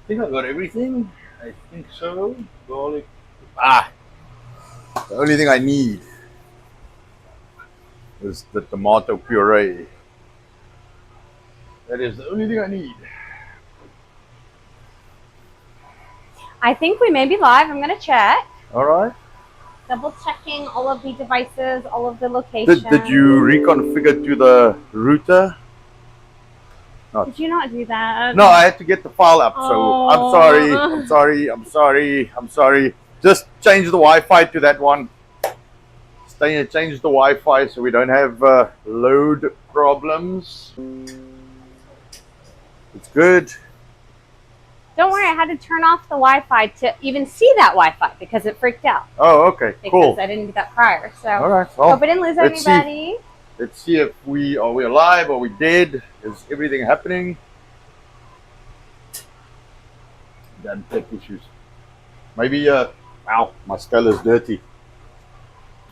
think I got everything. I think so. Garlic. Ah, the only thing I need is the tomato puree. That is the only thing I need. I think we may be live. I'm going to check. All right. Double checking all of the devices, all of the locations. Did you reconfigure to the router? Did you not do that? No, I had to get the file up. So Oh. I'm sorry. Just change the Wi-Fi to that one. Change the Wi-Fi so we don't have load problems. It's good. Don't worry, I had to turn off the Wi-Fi to even see that Wi-Fi because it freaked out. Oh, okay, cool. Because I didn't do that prior. So all right. Well, hope I didn't lose anybody. Let's see if are we alive or we dead. Is everything happening? Damn tech issues. Maybe ow, my skull is dirty.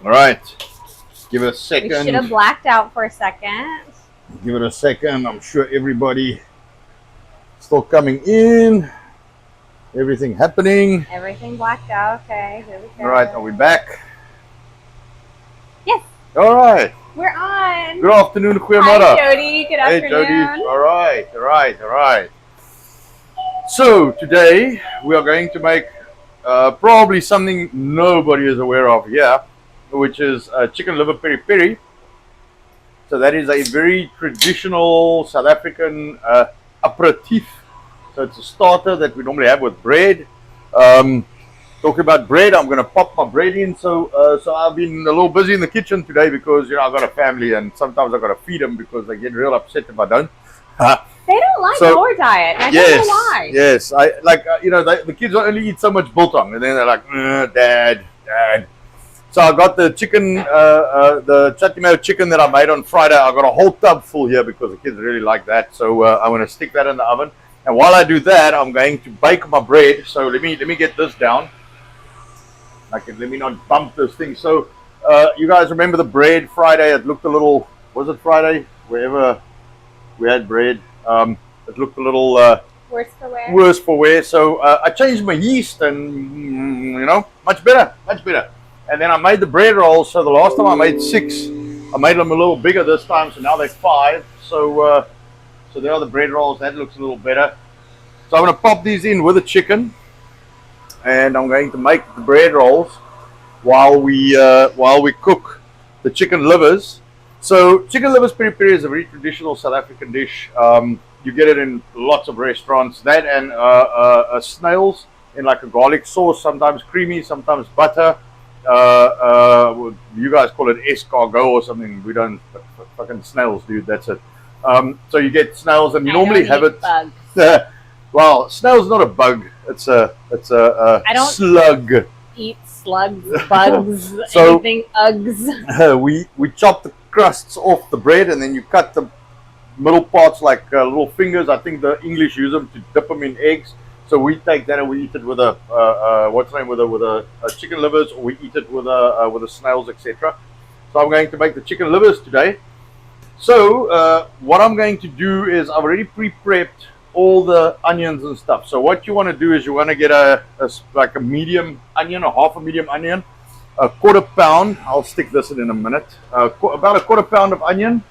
All right. Give it a second. We should have blacked out for a second. Give it a second. I'm sure everybody still coming in. Everything happening. Everything blacked out. Okay, here we go. All right, are we back? Yes. All right. We're on. Good afternoon, Hi, Jody. Good afternoon. Hey, Jody. All right. So today we are going to make probably something nobody is aware of here, which is chicken liver peri peri. So that is a very traditional South African aperitif. So it's a starter that we normally have with bread. Talking about bread, I'm going to pop my bread in. So I've been a little busy in the kitchen today because I've got a family and sometimes I've got to feed them because they get real upset if I don't. They don't like our diet. I don't know why. Yes, I like the kids only eat so much biltong and then they're like, Dad. So I got the chicken, the chutney mayo chicken that I made on Friday. I got a whole tub full here because the kids really like that. So I'm going to stick that in the oven. And while I do that, I'm going to bake my bread. So let me get this down. Let me not bump this thing. So you guys remember the bread Friday? It looked a little. Was it Friday? Wherever we had bread, it looked a little worse for wear. Worse for wear. So I changed my yeast, and much better. And then I made the bread rolls. So the last time I made 6, I made them a little bigger this time. So now they're 5. So there are the bread rolls. That looks a little better. So I'm going to pop these in with the chicken, and I'm going to make the bread rolls while we cook the chicken livers. So chicken livers peri peri is a very traditional South African dish. You get it in lots of restaurants. That and snails in like a garlic sauce, sometimes creamy, sometimes butter. You guys call it escargot or something. We don't. Fucking snails, dude. That's it. So you get snails, and you normally have it. Well, snail's not a bug. It's a I don't slug. Eat slugs, bugs, So, anything, Uggs. We chop the crusts off the bread, and then you cut the middle parts like little fingers. I think the English use them to dip them in eggs. So we take that and we eat it with a chicken livers, or we eat it with the snails, etc. So I'm going to make the chicken livers today. So what I'm going to do is I've already pre-prepped all the onions and stuff. So what you want to do is you want to get a medium onion, or half a medium onion, a quarter pound. I'll stick this in a minute. About a quarter pound of onion.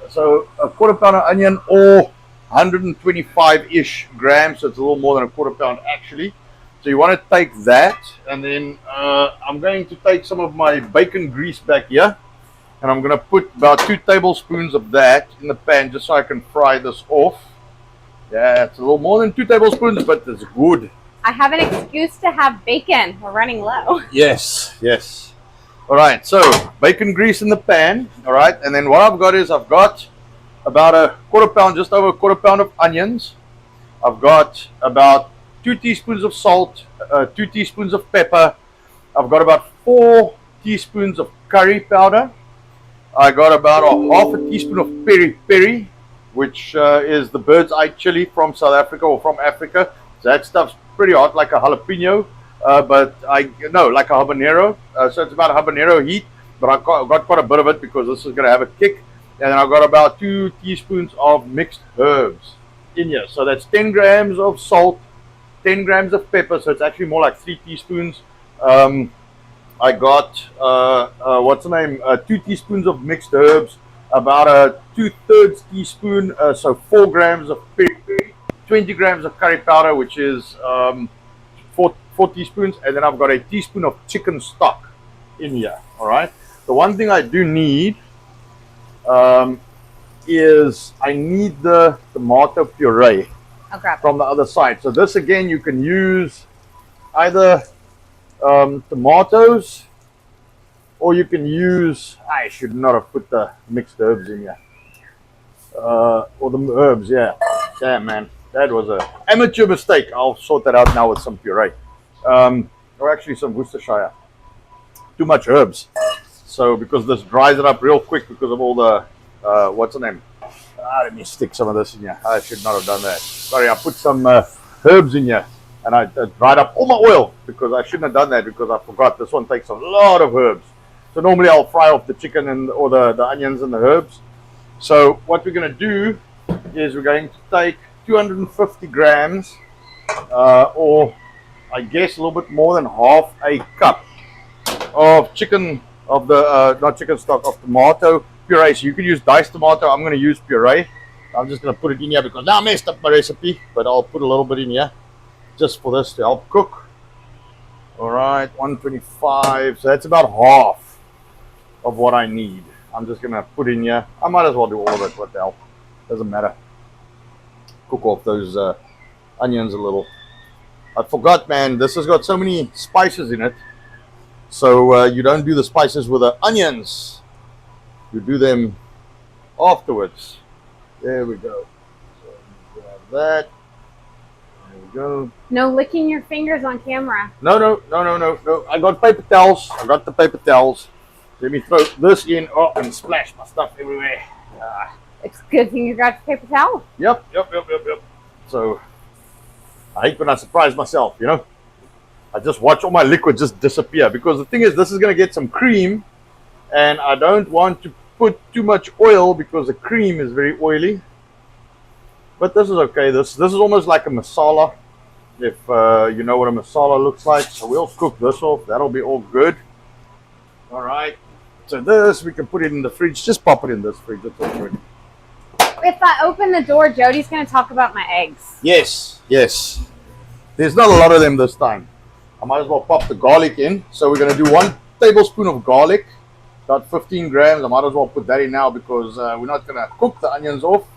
So a quarter pound of onion, or 125-ish grams. So it's a little more than a quarter pound actually. So you want to take that, and then I'm going to take some of my bacon grease back here, and I'm going to put about 2 tablespoons of that in the pan just so I can fry this off. Yeah, it's a little more than 2 tablespoons, but it's good. I have an excuse to have bacon. We're running low. Yes. All right, so bacon grease in the pan. All right, and then what I've got is I've got about a quarter pound, just over a quarter pound of onions. I've got about 2 teaspoons of salt, 2 teaspoons of pepper. I've got about 4 teaspoons of curry powder. I got about a half a teaspoon of peri peri, which is the bird's eye chili from South Africa, or from Africa. So that stuff's pretty hot, like a jalapeno, like a habanero. So it's about habanero heat, but I've got quite a bit of it because this is going to have a kick. And then I've got about 2 teaspoons of mixed herbs. in here. So that's 10 grams of salt, 10 grams of pepper. So it's actually more like 3 teaspoons. I got what's the name? 2 teaspoons of mixed herbs, about a 2/3 teaspoon, so 4 grams of peri, 20 grams of curry powder, which is 4 teaspoons, and then I've got a teaspoon of chicken stock in here. All right. The one thing I do need is I need the tomato puree from the other side. So this again, you can use either tomatoes, or you can use, I should not have put the mixed herbs in here, or the herbs, yeah. Damn, man, that was an amateur mistake. I'll sort that out now with some puree, or actually some Worcestershire. Too much herbs, so because this dries it up real quick because of all the what's the name? Let me stick some of this in here. I should not have done that. Sorry, I put some herbs in here, and I dried up all my oil because I shouldn't have done that because I forgot. This one takes a lot of herbs. So normally I'll fry off the chicken or the onions and the herbs. So what we're going to do is we're going to take 250 grams, or I guess a little bit more than half a cup of chicken, of the not chicken stock, of tomato puree. So you can use diced tomato. I'm going to use puree. I'm just going to put it in here because now I messed up my recipe, but I'll put a little bit in here just for this to help cook. All right, 125. So that's about half of what I need. I'm just going to put in here. I might as well do all of it. What the hell? Doesn't matter. Cook off those onions a little. I forgot, man. This has got so many spices in it. So you don't do the spices with the onions. You do them afterwards. There we go. So grab that. There we go. No licking your fingers on camera. No. I got paper towels. I got the paper towels. Let me throw this in. Oh, and splash my stuff everywhere. It's a good thing you got the paper towel. Yep. So I hate when I surprise myself, you know. I just watch all my liquid just disappear because the thing is, this is going to get some cream, and I don't want to put too much oil because the cream is very oily. But this is okay. This is almost like a masala, if you know what a masala looks like. So we'll cook this off. That'll be all good. All right. So this, we can put it in the fridge. Just pop it in this fridge. It's all good. If I open the door, Jody's going to talk about my eggs. Yes. There's not a lot of them this time. I might as well pop the garlic in. So we're going to do 1 tablespoon of garlic, about 15 grams. I might as well put that in now because we're not going to cook the onions off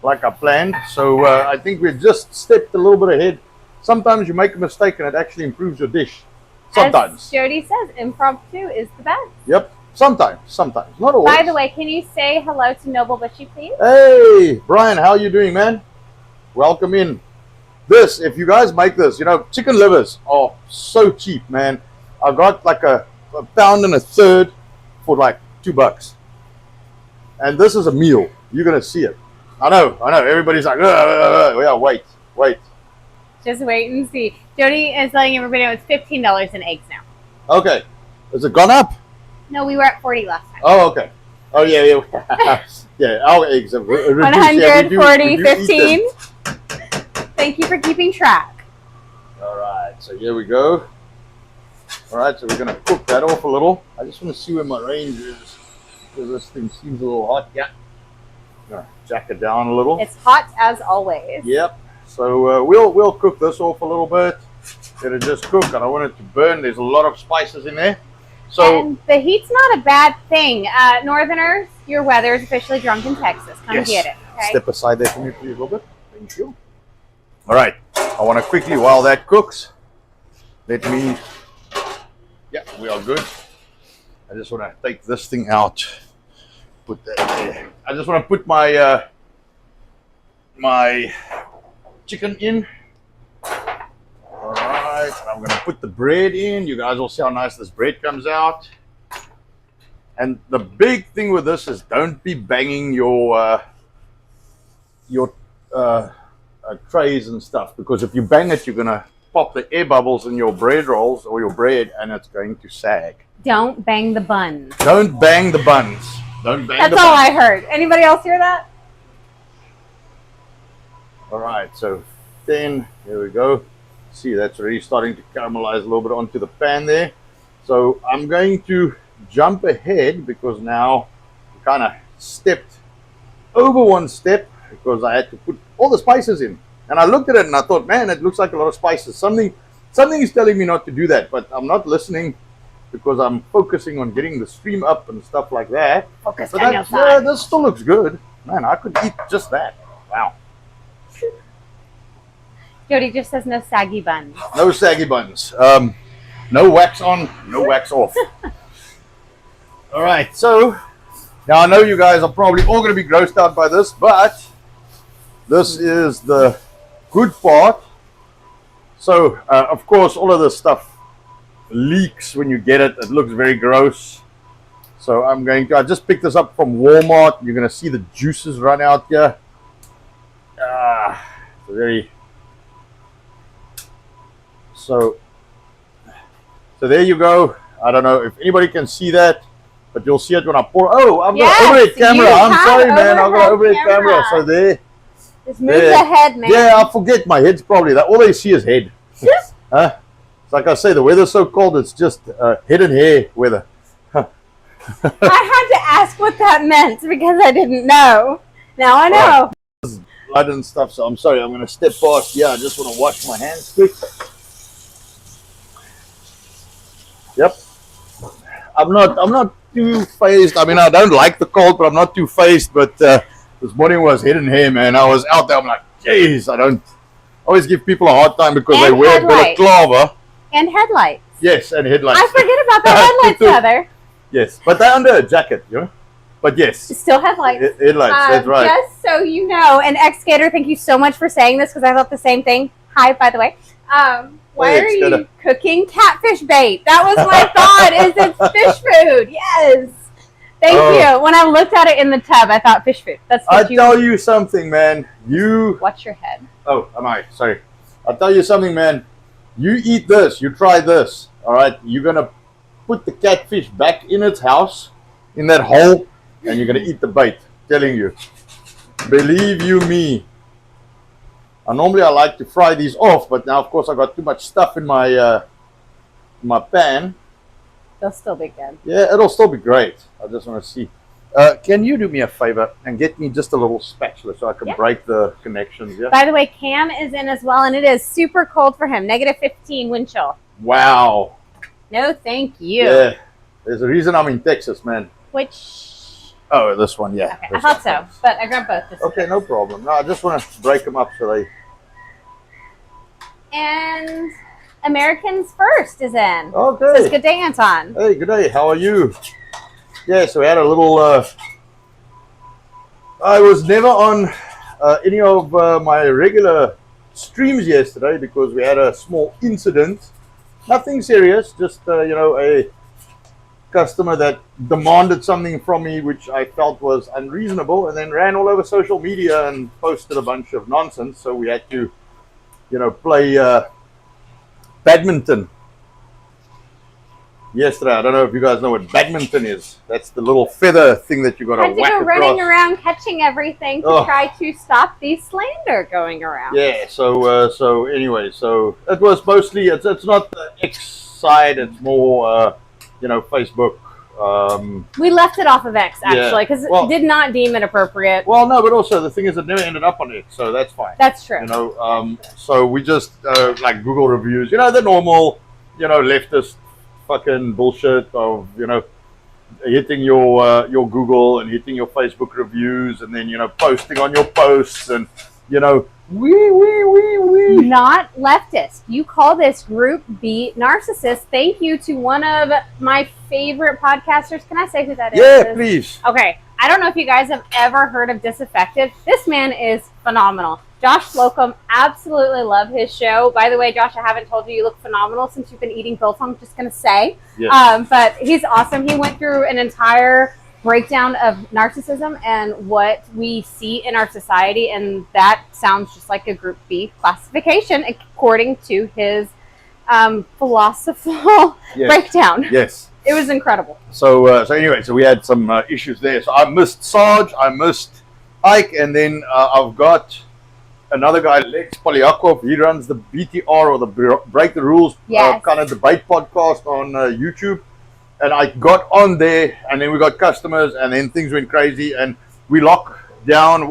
like I planned. So I think we just stepped a little bit ahead. Sometimes you make a mistake and it actually improves your dish. Sometimes. As Jody says, impromptu is the best. Yep. Sometimes. Not always. By the way, can you say hello to Noble Bushy, please? Hey, Brian, how you doing, man? Welcome in. This, if you guys make this, you know, chicken livers are so cheap, man. I got like a pound and a third for like $2. And this is a meal. You're going to see it. I know. Everybody's like, yeah, wait. Just wait and see. Jody is letting everybody know it's $15 in eggs now. Okay. Has it gone up? No, we were at 40 last time. Oh, okay. Oh, yeah. Yeah, our eggs have reduced. 140, 15. Thank you for keeping track. All right, so here we go. All right, so we're going to cook that off a little. I just want to see where my range is because this thing seems a little hot. Yeah. I'm going to jack it down a little. It's hot as always. Yep. So we'll cook this off a little bit. Let it just cook. I don't want it to burn. There's a lot of spices in there. So, and the heat's not a bad thing. Northerners, your weather is officially drunk in Texas. Come get it. Okay? Step aside there for me, please, a little bit. Thank you. All right. I want to quickly, while that cooks, let me... Yeah, we are good. I just want to take this thing out. Put that there. I just want to put my my chicken in. All right, I'm going to put the bread in. You guys will see how nice this bread comes out. And the big thing with this is don't be banging your trays and stuff, because if you bang it, you're going to pop the air bubbles in your bread rolls or your bread, and it's going to sag. Don't bang the buns. Don't bang the buns. Don't bang That's the all buns. I heard. Anybody else hear that? All right, so then here we go. See, that's already starting to caramelize a little bit onto the pan there. So I'm going to jump ahead because now we kind of stepped over one step because I had to put all the spices in. And I looked at it and I thought, man, it looks like a lot of spices. Something is telling me not to do that, but I'm not listening because I'm focusing on getting the stream up and stuff like that. Focus But on your side. this still looks good. Man, I could eat just that. Wow. Jody just says no saggy buns. No saggy buns. No wax on, no wax off. All right, so now I know you guys are probably all going to be grossed out by this, but this is the good part. So, of course, all of this stuff leaks when you get it. It looks very gross. So I just picked this up from Walmart. You're going to see the juices run out here. It's very... So there you go. I don't know if anybody can see that, but you'll see it when I pour. Oh, I've got an overhead camera. I'm sorry, man. I've got an overhead camera. So there. Just move the head, man. Yeah, I forget. My head's probably that. All they see is head. Huh? It's like I say, the weather's so cold, it's just head and hair weather. I had to ask what that meant because I didn't know. Now I know. Right. Blood and stuff, so I'm sorry. I'm going to step past. Yeah, I just want to wash my hands quick. Yep. I'm not too phased. I mean, I don't like the cold, but I'm not too phased. But this morning was head and hair, man. I was out there. I'm like, geez, I always give people a hard time because they wear balaclava. And headlights. Yes, and headlights. I forget about the headlights, Heather. Yes, but they're under a jacket, you know. But yes. Still headlights. Headlights, that's right. Just so you know, and X-Skater, thank you so much for saying this because I thought the same thing. Hi, by the way. Why are you cooking catfish bait? That was my thought, is it's fish food. Yes. Thank you. When I looked at it in the tub, I thought fish food. That's what I'll tell you something, man. Watch your head. Oh, am I? Sorry. I'll tell you something, man. You eat this. You try this. All right? You're going to put the catfish back in its house, in that hole, and you're going to eat the bait. Telling you. Believe you me. Normally I like to fry these off, but now, of course, I got too much stuff in my pan. They'll still be good. Yeah, it'll still be great. I just want to see. Can you do me a favor and get me just a little spatula so I can break the connections? Yeah. By the way, Cam is in as well, and it is super cold for him. -15 wind chill. Wow. No, thank you. Yeah. There's a reason I'm in Texas, man. Which... Oh, this one, yeah. Okay, I thought so, but I grabbed both. Okay, no problem. No, I just want to break them up so they... And Americans First is in. Okay. Says, good day, Anton. Hey, good day. How are you? Yeah, so we had a little... I was never on any of my regular streams yesterday because we had a small incident. Nothing serious, just, a customer that demanded something from me which I felt was unreasonable and then ran all over social media and posted a bunch of nonsense. So we had to, play badminton yesterday. I don't know if you guys know what badminton is. That's the little feather thing that you got to whack across. Had to go running around catching everything to try to stop the slander going around. Yeah, so anyway, so it was mostly, it's not the X side, it's more... Facebook. We left it off of X, actually, because it did not deem it appropriate. Well, no, but also the thing is it never ended up on X, so that's fine. That's true. So we just, like Google reviews, the normal, leftist fucking bullshit of, hitting your Google and hitting your Facebook reviews and then, posting on your posts and, Not leftist. You call this group B narcissist. Thank you to one of my favorite podcasters. Can I say who that is? Yeah, please. Okay. I don't know if you guys have ever heard of Disaffected. This man is phenomenal. Josh Slocum, absolutely love his show. By the way, Josh, I haven't told you you look phenomenal since you've been eating Phil. I'm just going to say. Yes. But he's awesome. He went through an entire breakdown of narcissism and what we see in our society, and that sounds just like a group B classification according to his philosophical breakdown. Yes. It was incredible. So anyway, so we had some issues there. So I missed Sarge, I missed Ike, and then I've got another guy, Lex Polyakov, he runs the BTR, or the Break the Rules kind of debate podcast on YouTube. And I got on there, and then we got customers, and then things went crazy, and we locked down.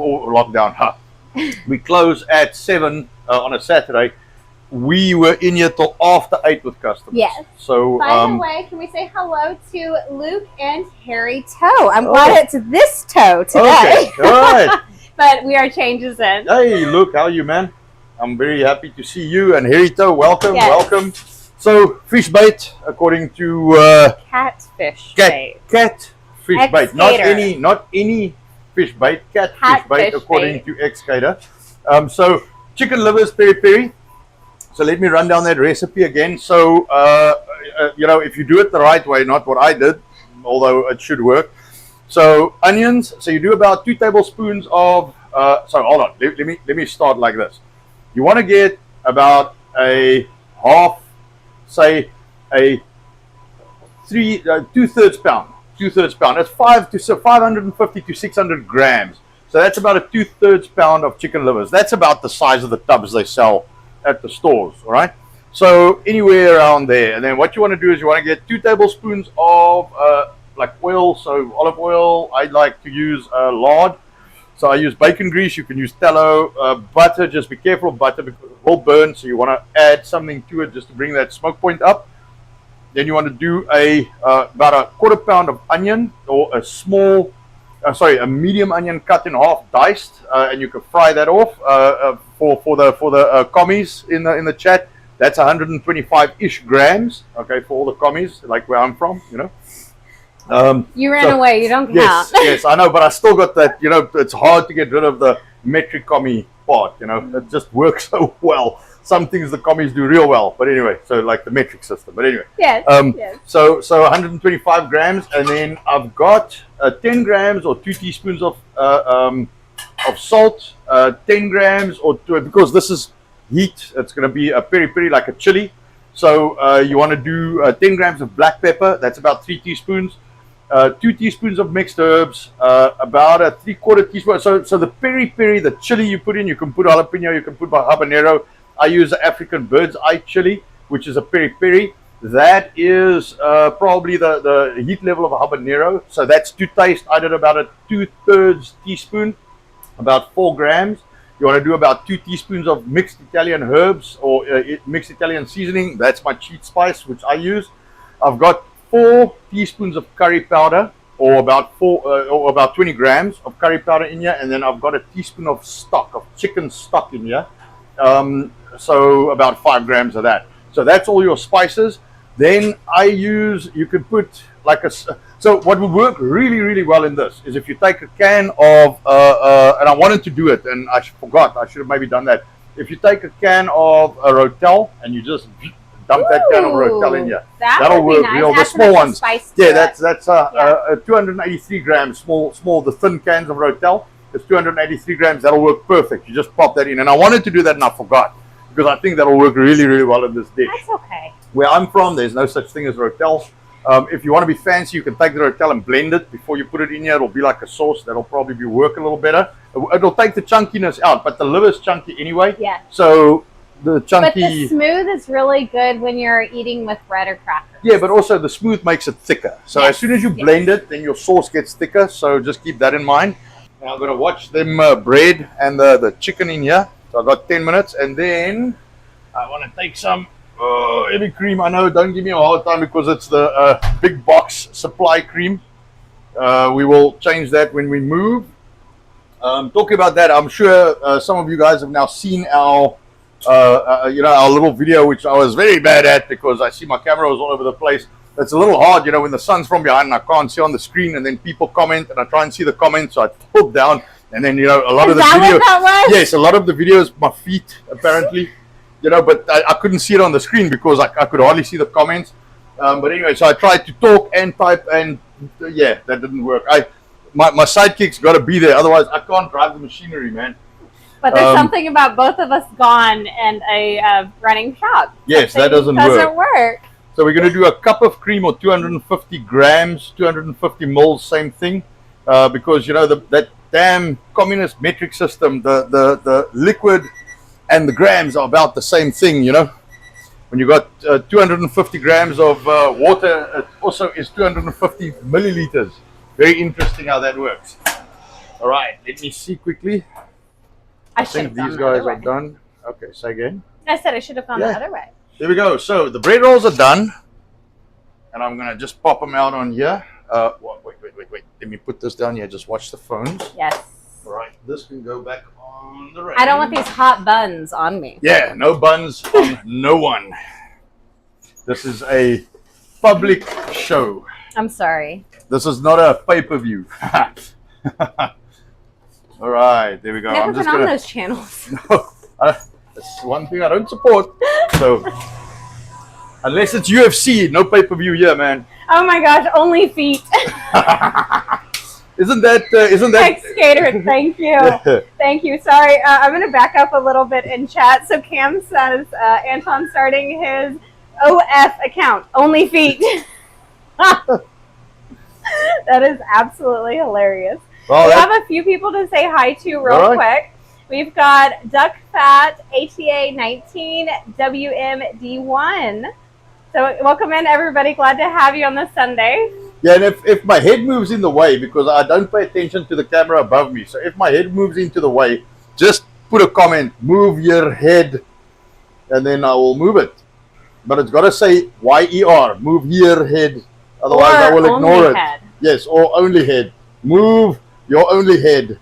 We close at 7 on a Saturday. We were in here till after 8 with customers. Yes. So, by the way, can we say hello to Luke and Harry Toe? I'm glad it's this toe today. Okay, all right. But we are changes in. Hey, Luke, how are you, man? I'm very happy to see you. And Harry Toe, welcome, welcome. So, fish bait, according to catfish bait. Catfish bait. Not any fish bait. Catfish bait, according to Excavator. So, chicken livers, peri peri. So let me run down that recipe again. So, you know, if you do it the right way, not what I did, although it should work. So onions. So you do about 2 tablespoons of. So hold on. Let me start like this. You want to get about a half, say a 2/3 pound. 2/3 pound. That's 550 to 600 grams. So that's about a 2/3 pound of chicken livers. That's about the size of the tubs they sell at the stores. All right. So anywhere around there. And then what you want to do is you want to get 2 tablespoons of like oil. So olive oil. I like to use lard. So I use bacon grease. You can use tallow. Butter. Just be careful of butter because it will burn. So you want to add something to it just to bring that smoke point up. Then you want to do about a 1/4 pound of onion, or a small, a medium onion cut in half, diced, and you can fry that off. For the commies in the chat, that's 125-ish grams. Okay, for all the commies, like where I'm from, you know. You ran away. You don't count. Yes, I know, but I still got that. You know, it's hard to get rid of the metric commie part. You know, it just works so well. Some things the commies do real well, but anyway, so like the metric system. But anyway, yes. So 125 grams, and then I've got 10 grams or 2 teaspoons of salt, 10 grams or 2, because this is heat. It's going to be a peri peri, like a chili. So you want to do 10 grams of black pepper. That's about 3 teaspoons. 2 teaspoons of mixed herbs, about a 3/4 teaspoon. So the peri peri, the chili you put in, you can put jalapeno, you can put habanero. I use the African bird's eye chili, which is a peri peri. That is probably the heat level of a habanero. So that's to taste. I did about a 2/3 teaspoon, about 4 grams. You want to do about 2 teaspoons of mixed Italian herbs, or mixed Italian seasoning. That's my cheat spice, which I use. I've got 4 teaspoons of curry powder, or about 20 grams of curry powder in here, and then I've got a teaspoon of stock, of chicken stock in here. So about 5 grams of that. So that's all your spices. Then you could put like so what would work really, really well in this is if you take a can of, and I wanted to do it, and I forgot, I should have maybe done that. If you take a can of a Rotel and you just dump that can of Rotel in here, that'll work nice. Real. The small ones, yeah, that's 283 grams, small, the thin cans of Rotel. It's 283 grams. That'll work perfect. You just pop that in. And I wanted to do that and I forgot, because I think that'll work really, really well in this dish. That's okay. Where I'm from, there's no such thing as Rotel. If you want to be fancy, you can take the Rotel and blend it before you put it in here. It'll be like a sauce. That'll probably work a little better. It'll take the chunkiness out, but the liver's chunky anyway. Yeah. So the chunky. But the smooth is really good when you're eating with bread or crackers. Yeah, but also the smooth makes it thicker. So as soon as you blend it, then your sauce gets thicker. So just keep that in mind. Now I'm going to watch them bread and the chicken in here. So I've got 10 minutes, and then I want to take some heavy cream. I know, don't give me a hard time because it's the big box supply cream. We will change that when we move. Talking about that, I'm sure some of you guys have now seen our our little video, which I was very bad at because I see my camera was all over the place. It's a little hard, you know, when the sun's from behind and I can't see on the screen, and then people comment and I try and see the comments, so I pull down, and then, you know, a lot of the video, yes, a lot of the videos, my feet apparently, you know, but I couldn't see it on the screen because I could hardly see the comments. But anyway, so I tried to talk and type, and yeah, that didn't work. My sidekick's got to be there, otherwise I can't drive the machinery, man. But there's something about both of us gone and a running shop. Yes, that doesn't work. So we're going to do a cup of cream, or 250 grams, 250 mils, same thing, because, you know, that damn communist metric system, the liquid and the grams are about the same thing, you know. When you got 250 grams of water, it also is 250 milliliters. Very interesting how that works. All right, let me see quickly. I think these guys are done. Okay, say again. I said I should have gone the other way. There we go. So the bread rolls are done. And I'm going to just pop them out on here. Wait. Let me put this down here. Just watch the phones. Yes. All right, this can go back on the range. I don't want these hot buns on me. Yeah, no buns on no one. This is a public show. I'm sorry. This is not a pay-per-view. All right, there we go. Never been on those channels. No, that's one thing I don't support. So, unless it's UFC, no pay-per-view here, man. Oh my gosh, only feet. Isn't that X Skater, thank you. Thank you. Sorry, I'm going to back up a little bit in chat. So Cam says Anton starting his OF account, only feet. That is absolutely hilarious. Well, we have a few people to say hi to real quick. We've got Duck Fat, ATA 19, WMD1. So welcome in, everybody. Glad to have you on this Sunday. Yeah, and if my head moves in the way, because I don't pay attention to the camera above me, so if my head moves into the way, just put a comment, move your head, and then I will move it. But it's got to say YER, move your head, otherwise I will ignore it. Head. Yes, or only head. Move your only head.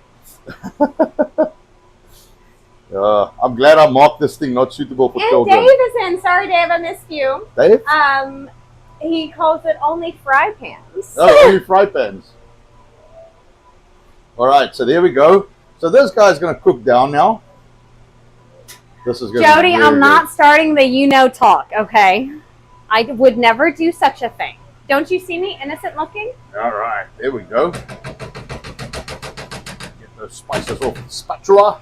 I'm glad I marked this thing not suitable for children. Dave is in. Sorry, Dave, I missed you. Dave? He calls it only fry pans. Oh, only fry pans. All right, so there we go. So this guy's going to cook down now. This is going to Jody, I'm not starting the talk, okay? I would never do such a thing. Don't you see me innocent looking? All right, there we go. Get those spices off the spatula.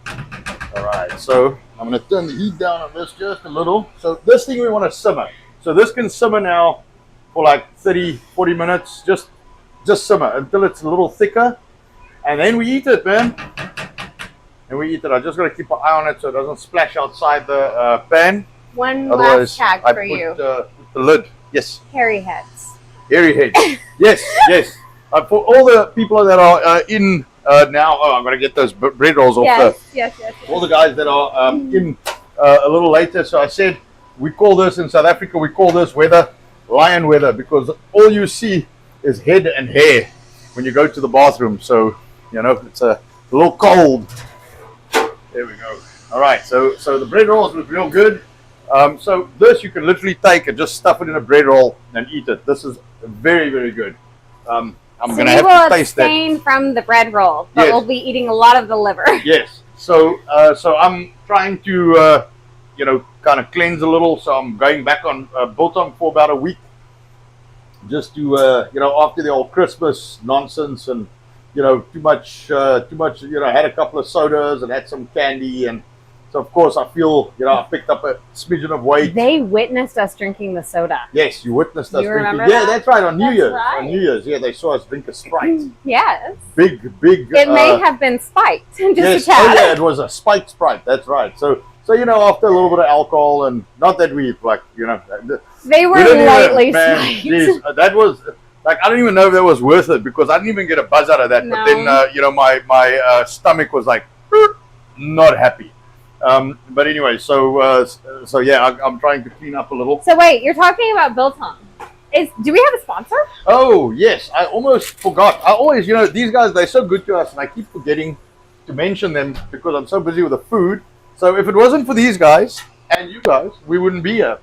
All right, so I'm going to turn the heat down on this just a little. So this thing we want to simmer. So this can simmer now for like 30, 40 minutes. Just simmer until it's a little thicker. And then we eat it, man. And we eat it. I just got to keep an eye on it so it doesn't splash outside the pan. One last tag for you. The lid. Yes. Hairy heads. Hairy heads. Yes, yes. For all the people that are in now, I'm going to get those bread rolls off. Yes. All the guys that are in a little later. So I said, we call this in South Africa, we call this weather lion weather, because all you see is head and hair when you go to the bathroom. So, it's a little cold. There we go. All right, so the bread rolls look real good. So this you can literally take and just stuff it in a bread roll and eat it. This is very, very good. I'm going to have to taste that. We will abstain from the bread roll, but we'll be eating a lot of the liver. Yes. So I'm trying to, kind of cleanse a little. So I'm going back on biltong for about a week, just to, after the old Christmas nonsense and, too much, had a couple of sodas and had some candy. And so, of course, I feel, I picked up a smidgen of weight. They witnessed us drinking the soda. Yes, you witnessed us drinking. Remember that? That's right, on New Year's. Right. On New Year's, they saw us drink a Sprite. Yes. Big. It may have been spiked, just a tad. Oh, yeah, it was a spiked Sprite. That's right. So after a little bit of alcohol, and not that we they were lightly spiked. Geez, that was like, I don't even know if that was worth it, because I didn't even get a buzz out of that. No. But then my stomach was like not happy. But anyway, so yeah, I'm trying to clean up a little. So wait, you're talking about biltong. Do we have a sponsor? Oh yes, I almost forgot. I always, these guys, they're so good to us, and I keep forgetting to mention them because I'm so busy with the food. So if it wasn't for these guys and you guys, we wouldn't be here.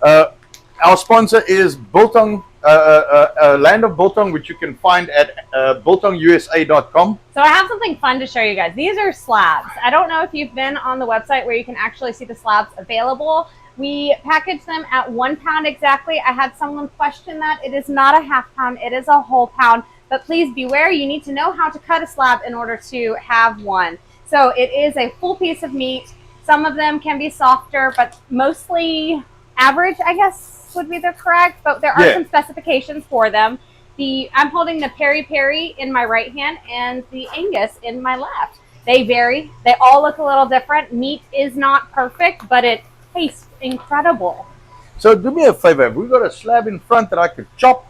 Our sponsor is Biltong, Land of Biltong, which you can find at biltongusa.com. So I have something fun to show you guys. These are slabs. I don't know if you've been on the website where you can actually see the slabs available. We package them at 1 pound exactly. I had someone question that. It is not a half pound. It is a whole pound. But please beware, you need to know how to cut a slab in order to have one. So it is a full piece of meat. Some of them can be softer, but mostly average, I guess, would be the correct. But there are some specifications for them. I'm holding the Peri Peri in my right hand and the Angus in my left. They vary. They all look a little different. Meat is not perfect, but it tastes incredible. So do me a favor. Have we got a slab in front that I could chop?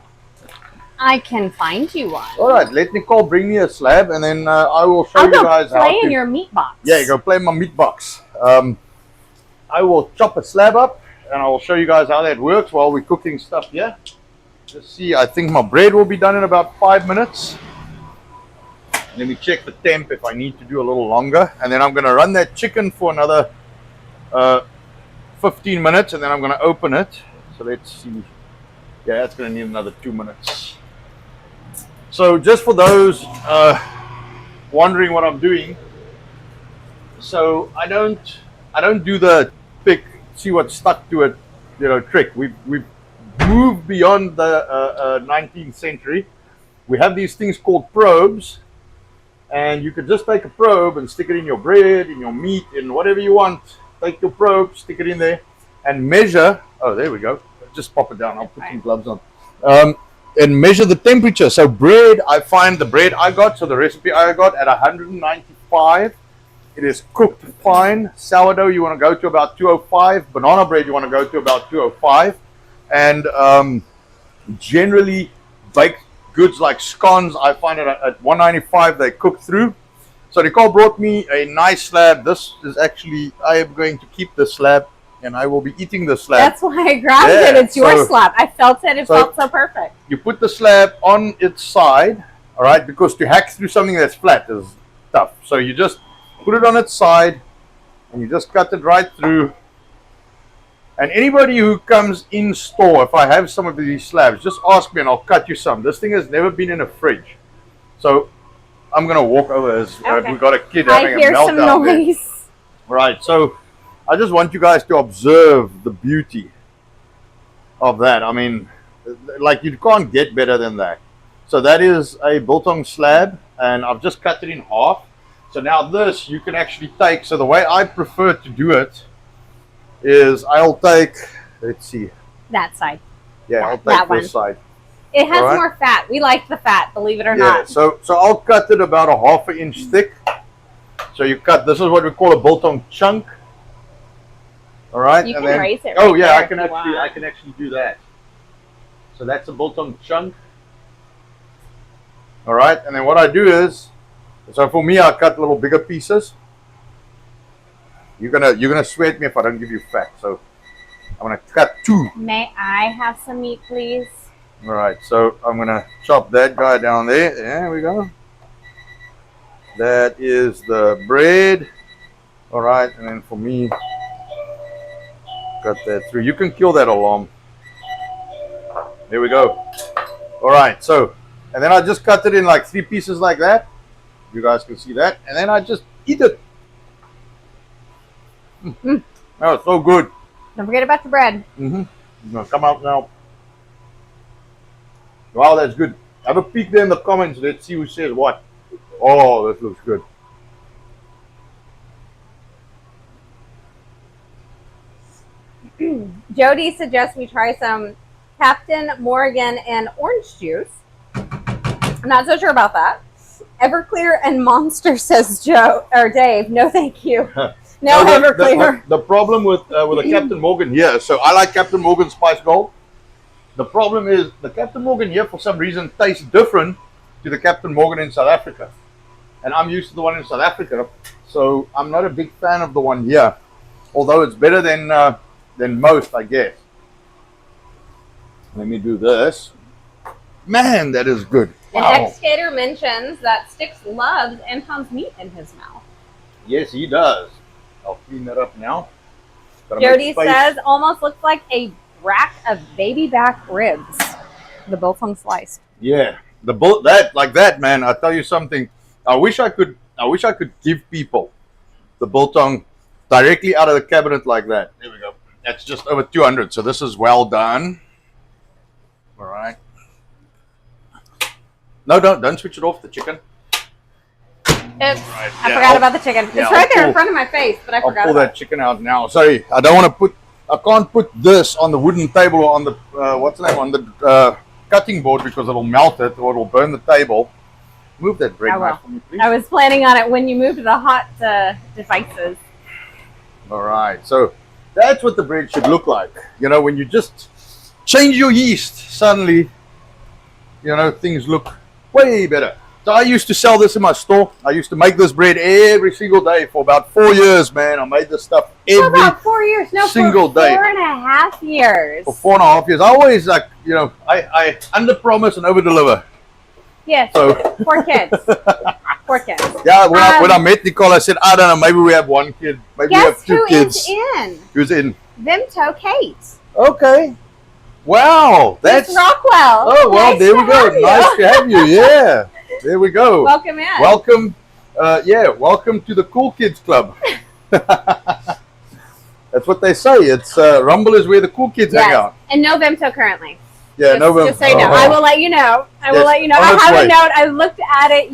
I can find you one. All right, let Nicole bring me a slab, and then I will show I'll you go guys how play to. in your meat box. Yeah, you go play in my meat box. I will chop a slab up, and I will show you guys how that works while we're cooking stuff here. Let's see. I think my bread will be done in about 5 minutes. Let me check the temp if I need to do a little longer, and then I'm going to run that chicken for another 15 minutes, and then I'm going to open it. So let's see. Yeah, that's going to need another 2 minutes. So just for those wondering what I'm doing, so I don't do the pick, see what's stuck to it, trick. We've moved beyond the 19th century. We have these things called probes, and you could just take a probe and stick it in your bread, in your meat, in whatever you want. Take your probe, stick it in there, and measure. Oh, there we go. Just pop it down. I'll put some gloves on. And measure the temperature. So bread, I find the bread I got, so the recipe I got at 195. It is cooked fine. Sourdough, you want to go to about 205. Banana bread, you want to go to about 205. And generally, baked goods like scones, I find it at 195. They cook through. So Nicole brought me a nice slab. This is actually, I am going to keep this slab, and I will be eating the slab. That's why I grabbed it. It's your slab. I felt it. It felt so perfect. You put the slab on its side, all right, because to hack through something that's flat is tough. So you just put it on its side, and you just cut it right through. And anybody who comes in store, if I have some of these slabs, just ask me and I'll cut you some. This thing has never been in a fridge. So I'm going to walk over as we've got a kid having a meltdown. I hear some noise. Right, so I just want you guys to observe the beauty of that. I mean, like, you can't get better than that. So that is a biltong slab, and I've just cut it in half. So now this you can actually take. So the way I prefer to do it is I'll take, let's see. That side. Yeah, I'll take this side. It has more fat. We like the fat, believe it or not. So I'll cut it about a ½ inch thick. So you cut, this is what we call a biltong chunk. All right, you and can then, raise it. Oh yeah, I can actually do that. So that's a biltong chunk. All right, and then what I do is, so for me, I cut little bigger pieces. You're gonna sweat me if I don't give you fat. So I'm gonna cut 2. May I have some meat, please? All right, so I'm gonna chop that guy down there. There we go. That is the bread. All right, and then for me, cut that through. You can kill that alarm. There we go. All right, so, and then I just cut it in like 3 pieces like that. You guys can see that. And then I just eat it. Oh, it's so good. Don't forget about the bread. Now come out now. Wow, that's good. Have a peek there in the comments. Let's see who says what. Oh, that looks good. Jody suggests we try some Captain Morgan and orange juice. I'm not so sure about that. Everclear and Monster, says Dave. No, thank you. No, Everclear. The problem with the Captain Morgan here, so I like Captain Morgan Spice Gold. The problem is the Captain Morgan here for some reason tastes different to the Captain Morgan in South Africa. And I'm used to the one in South Africa, so I'm not a big fan of the one here. Although it's better than most, I guess. Let me do this. Man, that is good. Wow. An ex-skater mentions that Sticks loves Anton's meat in his mouth. Yes, he does. I'll clean that up now. Jody says, almost looks like a rack of baby back ribs. The biltong sliced. Yeah, that, man. I'll tell you something. I wish I could give people the biltong directly out of the cabinet like that. There we go. That's just over 200. So this is well done. All right. No, don't switch it off, the chicken. I forgot about the chicken. It's right there in front of my face, but I forgot. I'll pull that chicken out now. Sorry, I can't put this on the wooden table or on the what's the name, on the cutting board because it'll melt it or it'll burn the table. Move that bread knife for me, please. I was planning on it when you moved to the hot devices. All right, so that's what the bread should look like. You know, when you just change your yeast, suddenly, you know, things look way better. So I used to sell this in my store. I used to make this bread every single day for about 4 years, man. I made this stuff every about 4 years? No, single day. 4.5 years. For 4.5 years. I always, like, you know, I under promise and over deliver. Yes. So Poor kids. Poor kids. Yeah, when I met Nicole, I said, I don't know, maybe we have one kid, maybe we have two kids. Guess who is in? Who's in? Vimto Kate. Okay. Wow, that's Miss Rockwell. Oh well, Nice there we to go. have you. Nice to have you. Yeah, there we go. Welcome in. Welcome. Welcome to the Cool Kids Club. That's what they say. It's Rumble is where the cool kids hang out. And no Vimto currently. Yeah, no Vimto. Just so you know, I will let you know. I will let you know. I its have way. a note. I looked at it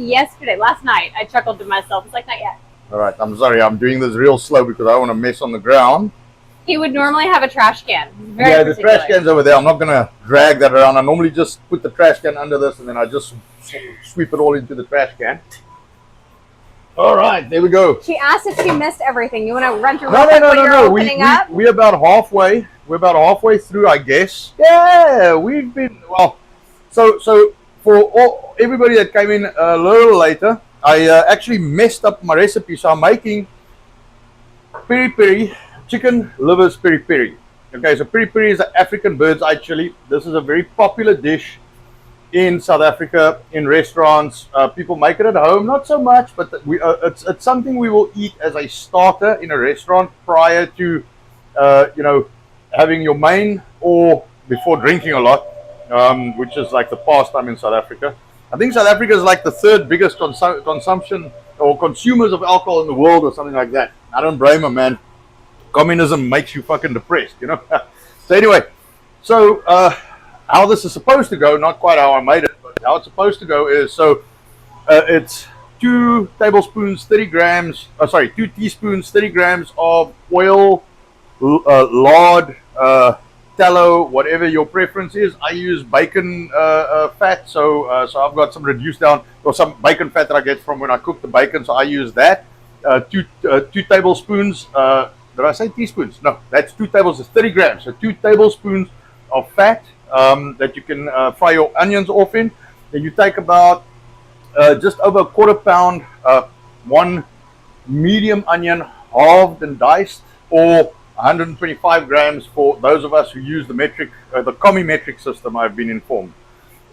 last night. I chuckled to myself. It's like, not yet. All right, I'm sorry. I'm doing this real slow because I want to mess on the ground. He would normally have a trash can. Very Yeah, the particular. trash can's over there. I'm not going to drag that around. I normally just put the trash can under this and then I just sweep it all into the trash can. All right, there we go. She asked if she missed everything. You want to run through No. what you're opening up? We're about halfway. We're about halfway through, I guess. Yeah, we've been, well, so for everybody that came in a little later, I actually messed up my recipe. So I'm making peri peri, chicken livers peri peri. Okay, so peri peri is an African bird's eye chili. This is a very popular dish in South Africa, in restaurants. People make it at home, not so much, but it's something we will eat as a starter in a restaurant prior to, having your main or before drinking a lot, which is like the pastime in South Africa. I think South Africa is like the third biggest consumption or consumers of alcohol in the world or something like that. I don't blame them, man. Communism makes you fucking depressed, you know. So anyway, how this is supposed to go, not quite how I made it, but how it's supposed to go is, it's 2 teaspoons, 30 grams of oil, lard, tallow, whatever your preference is. I use bacon fat, so I've got some reduced down, or some bacon fat that I get from when I cook the bacon, so I use that. 2 tablespoons, did I say teaspoons? No, that's 2 tablespoons, 30 grams, so 2 tablespoons of fat that you can fry your onions off in. Then you take about just over a quarter pound, 1 medium onion halved and diced, or 125 grams for those of us who use the commie metric system, I've been informed.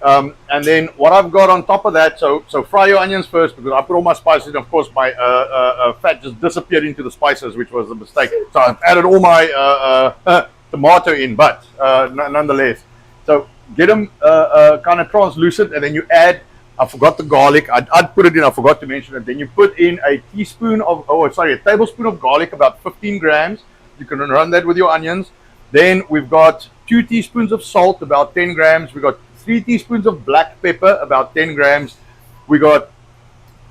And then what I've got on top of that, so fry your onions first, because I put all my spices in. Of course, my fat just disappeared into the spices, which was a mistake. So I've added all my tomato in, but nonetheless. So get them kind of translucent, and then you add, I forgot the garlic. I'd put it in, I forgot to mention it. Then you put in a tablespoon of garlic, about 15 grams. You can run that with your onions. Then we've got 2 teaspoons of salt, about 10 grams. We've got 3 teaspoons of black pepper, about 10 grams. We got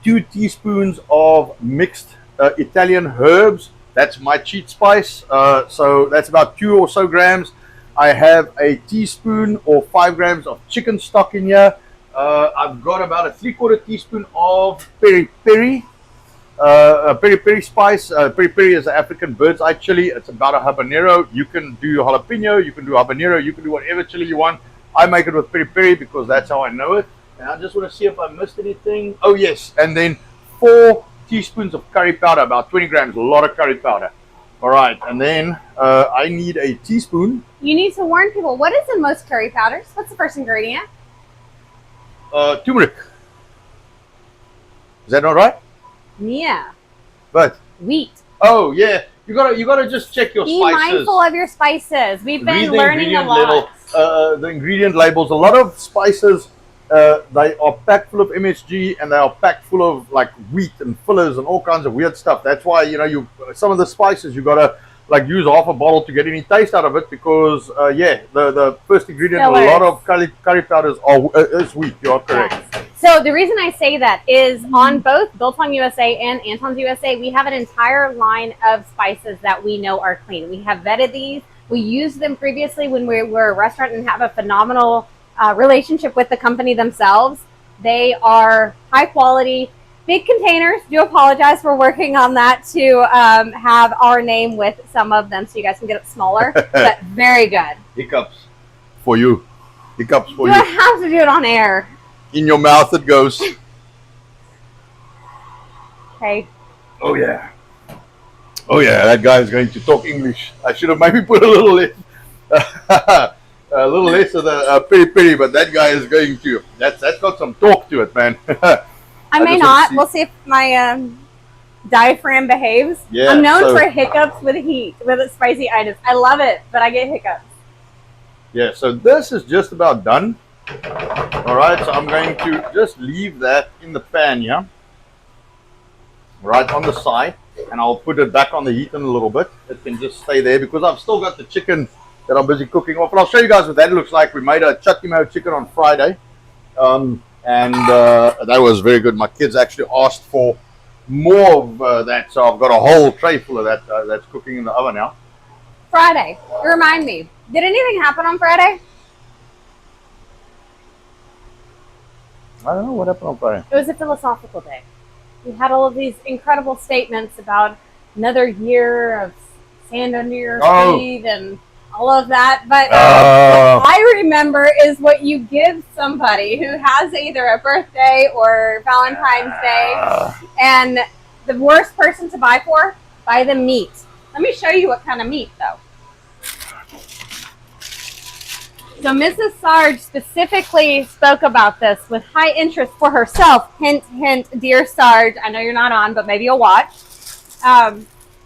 2 teaspoons of mixed Italian herbs. That's my cheat spice. So that's about 2 or so grams. I have a teaspoon or 5 grams of chicken stock in here. I've got about a 3/4 teaspoon of peri peri. Peri peri spice. Peri peri is an African bird's eye chili. It's about a habanero. You can do jalapeno, you can do habanero, you can do whatever chili you want. I make it with peri peri because that's how I know it. And I just want to see if I missed anything. Oh yes, and then 4 teaspoons of curry powder, about 20 grams, a lot of curry powder. All right, and then I need a teaspoon. You need to warn people. What is in most curry powders? What's the first ingredient? Turmeric. Is that not right? Yeah. But Wheat. oh yeah, you gotta just check your Be spices. mindful of your spices. We've been Read the learning a ingredient lot. label. The ingredient labels. A lot of spices, they are packed full of MSG, and they are packed full of like wheat and fillers and all kinds of weird stuff. That's why some of the spices you gotta like use half a bottle to get any taste out of it, because the first ingredient in a lot of curry powders is wheat. You are correct. Yes. So the reason I say that is on both Biltong USA and Anton's USA, we have an entire line of spices that we know are clean. We have vetted these. We used them previously when we were a restaurant and have a phenomenal relationship with the company themselves. They are high quality, big containers. Do apologize for working on that to have our name with some of them so you guys can get it smaller, but very good. Hiccups for you. Hiccups for Do you. I have to do it on air? In your mouth it goes. Okay. Oh yeah. Oh yeah, that guy is going to talk English. I should have maybe put a little less, a little less of the Peri Peri, but that guy is going to. That's got some talk to it, man. I may not. We'll see if my diaphragm behaves. Yeah, I'm known for hiccups with heat, with spicy items. I love it, but I get hiccups. Yeah, so this is just about done. All right, so I'm going to just leave that in the pan, yeah, right on the side, and I'll put it back on the heat in a little bit. It can just stay there because I've still got the chicken that I'm busy cooking off. And I'll show you guys what that looks like. We made a chutney mayo chicken on Friday, and that was very good. My kids actually asked for more of that, so I've got a whole tray full of that that's cooking in the oven now. Friday, remind me, did anything happen on Friday? I don't know what happened on Friday. It was a philosophical day. We had all of these incredible statements about another year of sand under your feet and all of that. But what I remember is what you give somebody who has either a birthday or Valentine's Day. And the worst person to buy for, buy them meat. Let me show you what kind of meat, though. So Mrs. Sarge specifically spoke about this with high interest for herself. Hint, hint, dear Sarge. I know you're not on, but maybe you'll watch.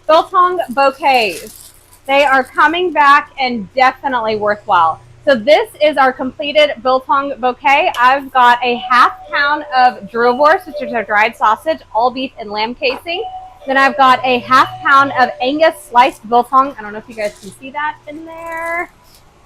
Biltong bouquets. They are coming back and definitely worthwhile. So this is our completed biltong bouquet. I've got a ½ pound of Drillwurst, which is our dried sausage, all beef and lamb casing. Then I've got a ½ pound of Angus sliced biltong. I don't know if you guys can see that in there.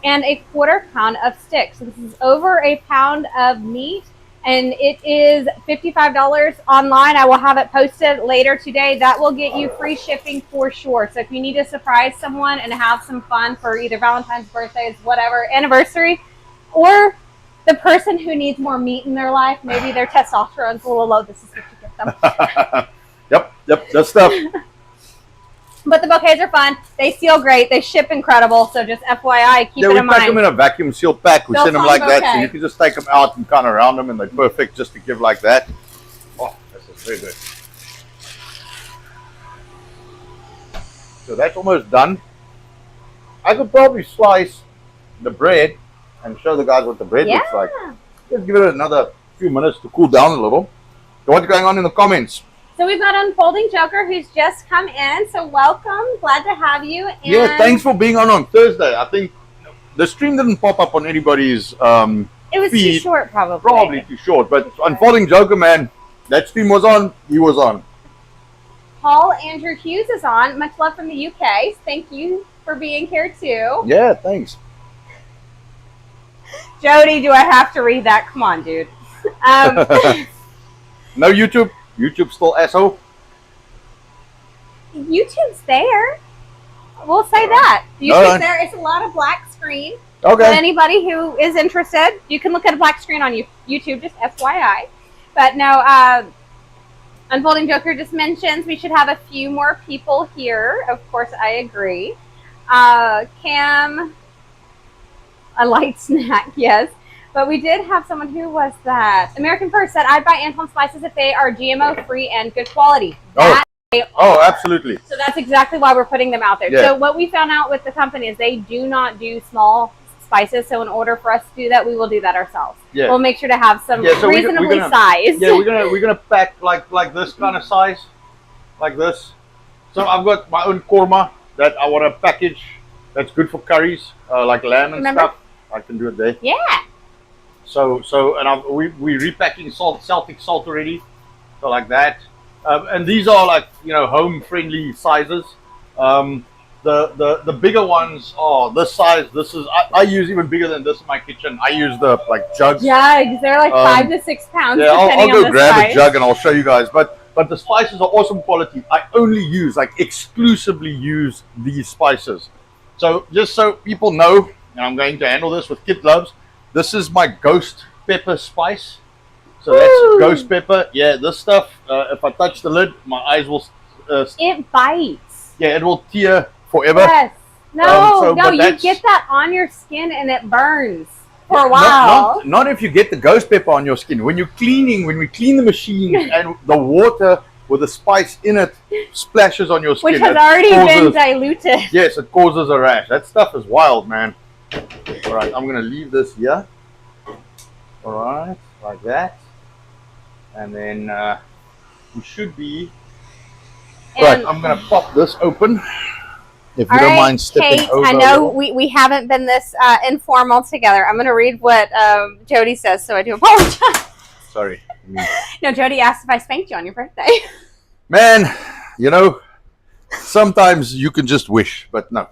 And a ¼ pound of sticks. So this is over a pound of meat, and it is $55 online. I will have it posted later today. That will get you free shipping for sure. So if you need to surprise someone and have some fun for either Valentine's, birthdays, whatever, anniversary, or the person who needs more meat in their life, maybe their testosterone's a little low, this is what you get them. Yep, that stuff. But the bouquets are fun. They seal great. They ship incredible. So just FYI, keep it in mind. Yeah, we pack them in a vacuum sealed pack. We send them like bouquet. that, so you can just take them out and kind of round them, and they're perfect just to give like that. Oh, this is very good. So that's almost done. I could probably slice the bread and show the guys what the bread looks like. Just give it another few minutes to cool down a little. So what's going on in the comments? So we've got Unfolding Joker who's just come in. So welcome. Glad to have you. And yeah, thanks for being on Thursday. I think the stream didn't pop up on anybody's it was feed. too short, probably. Probably too short. But Unfolding Joker, man, that stream was on. He was on. Paul Andrew Hughes is on. Much love from the UK. Thank you for being here too. Yeah, thanks. Jody, do I have to read that? Come on, dude. No YouTube. YouTube's still asshole. YouTube's there. We'll say that. YouTube's there. It's a lot of black screen. Okay. For anybody who is interested, you can look at a black screen on YouTube, just FYI. But no, Unfolding Joker just mentions we should have a few more people here. Of course, I agree. Cam, a light snack, yes. But we did have someone, who was that? American First said, I'd buy Anton spices if they are GMO free and good quality. Oh, absolutely. So that's exactly why we're putting them out there. Yeah. So what we found out with the company is they do not do small spices. So in order for us to do that, we will do that ourselves. Yeah. We'll make sure to have some reasonably sized. Yeah, we're gonna pack like this kind of size, like this. So I've got my own korma that I want to package. That's good for curries, like lamb and stuff. I can do it there. Yeah. So and we're repacking Celtic salt already, so like that. And these are like home friendly sizes. The bigger ones are this size. This is I use even bigger than this in my kitchen. I use the jugs. Jugs. They're like 5 to 6 pounds. Yeah, I'll go grab size. a jug and I'll show you guys. But the spices are awesome quality. I only use exclusively use these spices. So just so people know, and I'm going to handle this with kid gloves. This is my ghost pepper spice. So that's Ooh. ghost pepper. Yeah, this stuff, if I touch the lid, my eyes will... it bites. Yeah, it will tear forever. Yes. No, no, you that's... get that on your skin and it burns for a while. Not if you get the ghost pepper on your skin. When we clean the machine and the water with the spice in it splashes on your skin. Which has already been diluted. Yes, it causes a rash. That stuff is wild, man. All right, I'm going to leave this here. All right, like that. And then we should be... Right, I'm going to pop this open. If you don't mind stepping Kate, over. I know we haven't been this informal together. I'm going to read what Jody says, so I do apologize. Sorry. No, Jody asked if I spanked you on your birthday. Man, you know, sometimes you can just wish, but no.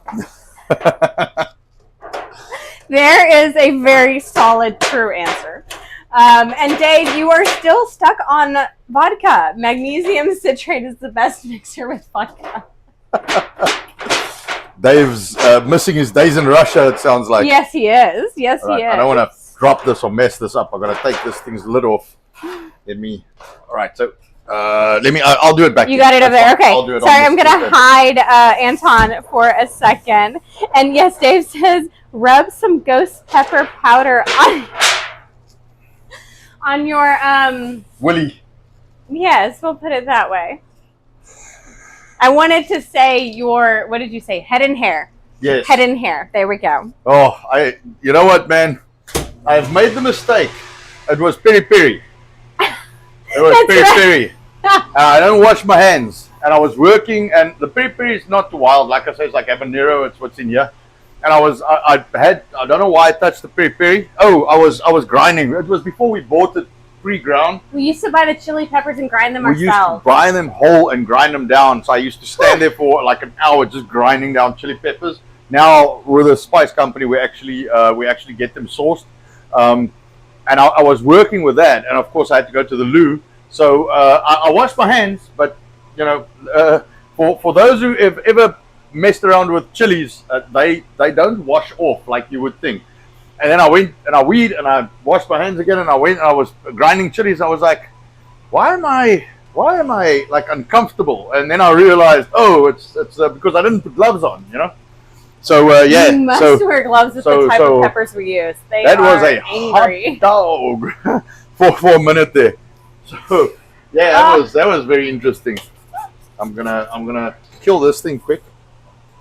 There is a very solid true answer. And Dave, you are still stuck on vodka. Magnesium citrate is the best mixer with vodka. Dave's missing his days in Russia, it sounds like. Yes, he is. Yes, he is. I don't want to drop this or mess this up. I'm going to take this thing's lid off. All right, so I'll do it back. You got it over there. Okay. I'll do it. Sorry, I'm going to hide Anton for a second. And yes, Dave says, rub some ghost pepper powder on your... Willy. Yes, we'll put it that way. I wanted to say your, what did you say? Head and hair. Yes. Head and hair. There we go. Oh, you know what, man? I've made the mistake. It was Peri Peri. It was Peri Peri. I don't wash my hands. And I was working, and the Peri Peri is not too wild. Like I say, it's like habanero. It's what's in here. And I don't know why I touched the Peri Peri. Oh, I was grinding. It was before we bought it pre-ground. We used to buy the chili peppers and grind them ourselves. We used to buy them whole and grind them down. So I used to stand there for like an hour just grinding down chili peppers. Now with a spice company, we actually get them sourced. And I was working with that, and of course I had to go to the loo. So I washed my hands, but you know, for those who have ever messed around with chilies, they don't wash off like you would think. And then I went and I weed and I washed my hands again, and I went and I was grinding chilies. I was like, why am I like uncomfortable? And then I realized, oh, it's because I didn't put gloves on, you know. So yeah, you must wear gloves with the type of peppers we use. That was a hot dog for a minute there. So yeah, that was very interesting. I'm gonna kill this thing quick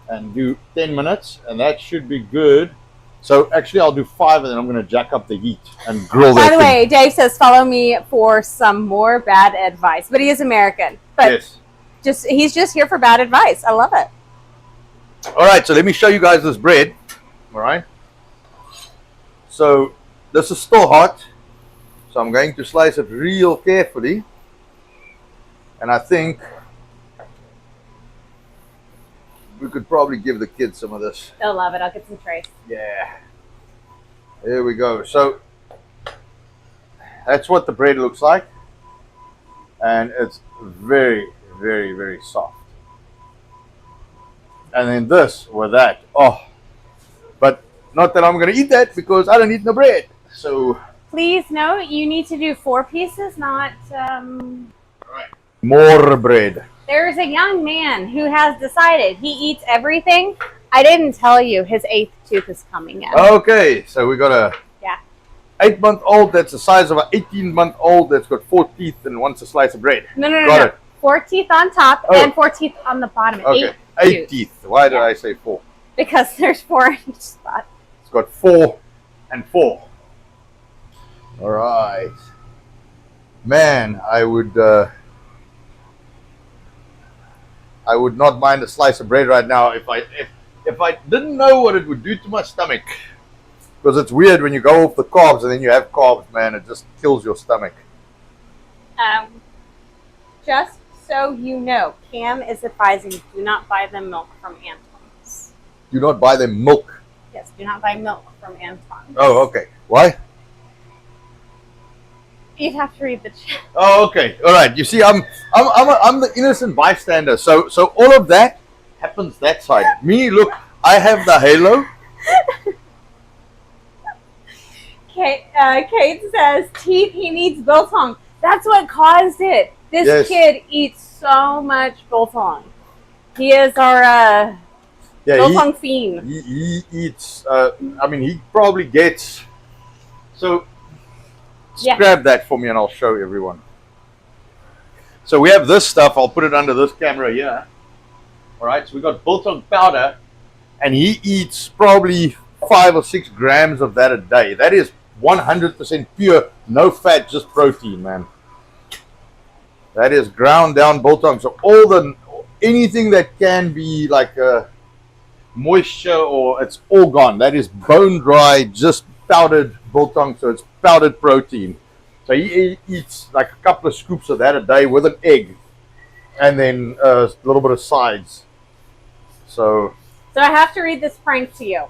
and do 10 minutes, and that should be good. So actually, I'll do 5, and then I'm going to jack up the heat and grill that. By the way, Dave says, follow me for some more bad advice. But he is American. But yes. He's just here for bad advice. I love it. All right, so let me show you guys this bread. All right. So this is still hot. So I'm going to slice it real carefully. And I think we could probably give the kids some of this. They'll love it. I'll get some trays. Yeah. There we go. So that's what the bread looks like. And it's very, very, very soft. And then this with that. Oh. But not that I'm going to eat that, because I don't eat no bread. So please note, you need to do 4 pieces, not... Right. More bread. There's a young man who has decided he eats everything. I didn't tell you his 8th tooth is coming in. Okay, so we got a 8-month-old that's the size of an 18-month-old that's got 4 teeth and wants a slice of bread. No. 4 teeth on top and 4 teeth on the bottom. Okay, 8 teeth. Why did I say 4? Because there's 4 in each spot. It's got 4 and 4. All right. Man, I would not mind a slice of bread right now if I didn't know what it would do to my stomach. Because it's weird when you go off the carbs and then you have carbs, man. It just kills your stomach. Just so you know, Cam is advising do not buy them milk from Anton's. Do not buy them milk? Yes, do not buy milk from Anton's. Oh, okay. Why? You'd have to read the chat. Oh, okay. All right. You see, I'm the innocent bystander. So all of that happens that side. Me, look, I have the halo. Kate says, teeth, he needs biltong. That's what caused it. This kid eats so much biltong. He is our biltong fiend. He eats, I mean, he probably gets, so grab that for me and I'll show everyone. So we have this stuff, I'll put it under this camera here. Alright, so we got biltong powder, and he eats probably 5 or 6 grams of that a day. That is 100% pure, no fat, just protein, man. That is ground down biltong. So anything that can be like moisture, or it's all gone. That is bone dry, just powdered biltong. So it's powdered protein. So he eats like a couple of scoops of that a day with an egg, and then a little bit of sides. So I have to read this prank to you.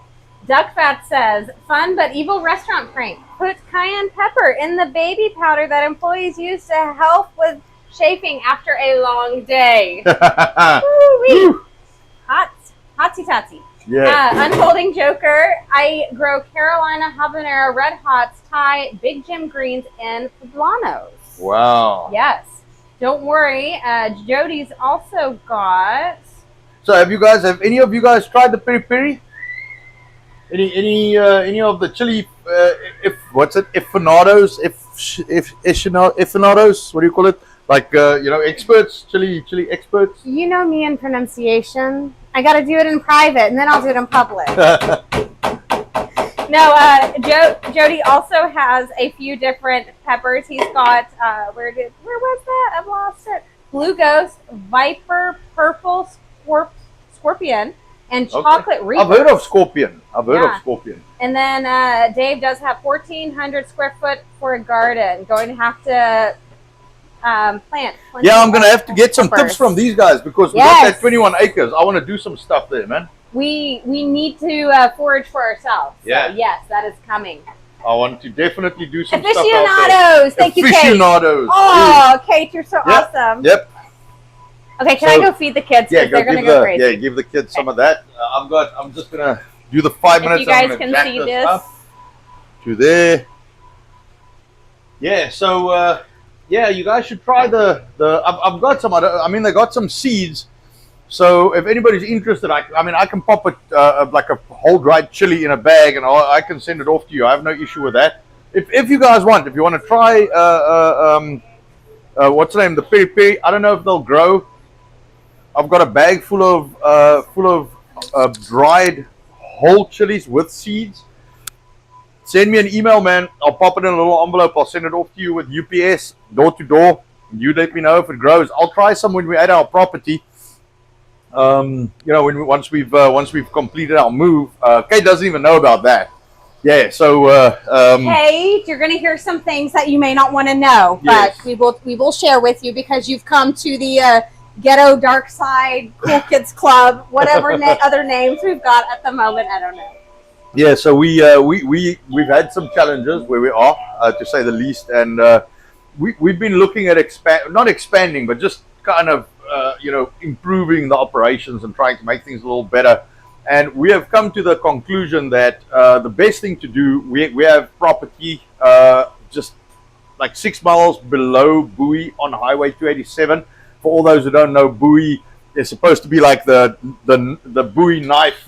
Duck Fat says, fun but evil restaurant prank. Put cayenne pepper in the baby powder that employees use to help with chafing after a long day. Woo-wee. Hotsy-totsy. Yeah. Unfolding Joker. I grow Carolina habanero, red hots, Thai, Big Jim greens, and poblanos. Wow. Yes. Don't worry. Jody's also got... So have any of you guys tried the Peri Peri? Any of the chili? Empanados? Empanados? What do you call it? Like experts, chili experts. You know me in pronunciation. I got to do it in private, and then I'll do it in public. No, Jody also has a few different peppers. He's got where was that? I've lost it. Blue Ghost, Viper, Purple Scorpion, and Chocolate Reaper. I've heard of Scorpion. And then Dave does have 1,400 square foot for a garden. Going to have to plant. Yeah, I'm going to have to get some tips from these guys, because we got that 21 acres. I want to do some stuff there, man. We need to forage for ourselves. Yeah. So yes, that is coming. I want to definitely do some stuff out Aficionados. Thank you, Kate. Aficionados. Oh, Kate, you're so awesome. Yep. Okay, can I go feed the kids? Yeah, they're gonna go crazy. Yeah, give the kids some of that. I'm just gonna do the 5 minutes. If you guys can see this. Up to there. Yeah. So you guys should try the. I've got some other. I mean, they got some seeds. So if anybody's interested, I can pop it like a whole dried chili in a bag, and I can send it off to you. I have no issue with that. If you guys want, if you want to try what's the name, the Peri Peri, I don't know if they'll grow. I've got a bag full of dried whole chilies with seeds. Send me an email, man. I'll pop it in a little envelope. I'll send it off to you with UPS, door to door. You let me know if it grows. I'll try some when we're at our property. Once we've completed our move. Kate doesn't even know about that. Yeah, so Kate, you're going to hear some things that you may not want to know, but we will share with you, because you've come to the Ghetto Dark Side Cool Kids Club, whatever other names we've got at the moment. I don't know. Yeah, so we've had some challenges where we are, to say the least, and we've been looking at not expanding, but just kind of improving the operations and trying to make things a little better. And we have come to the conclusion that the best thing to do, we have property just like 6 miles below Bowie on Highway 287. For all those who don't know, Bowie is supposed to be like the Bowie knife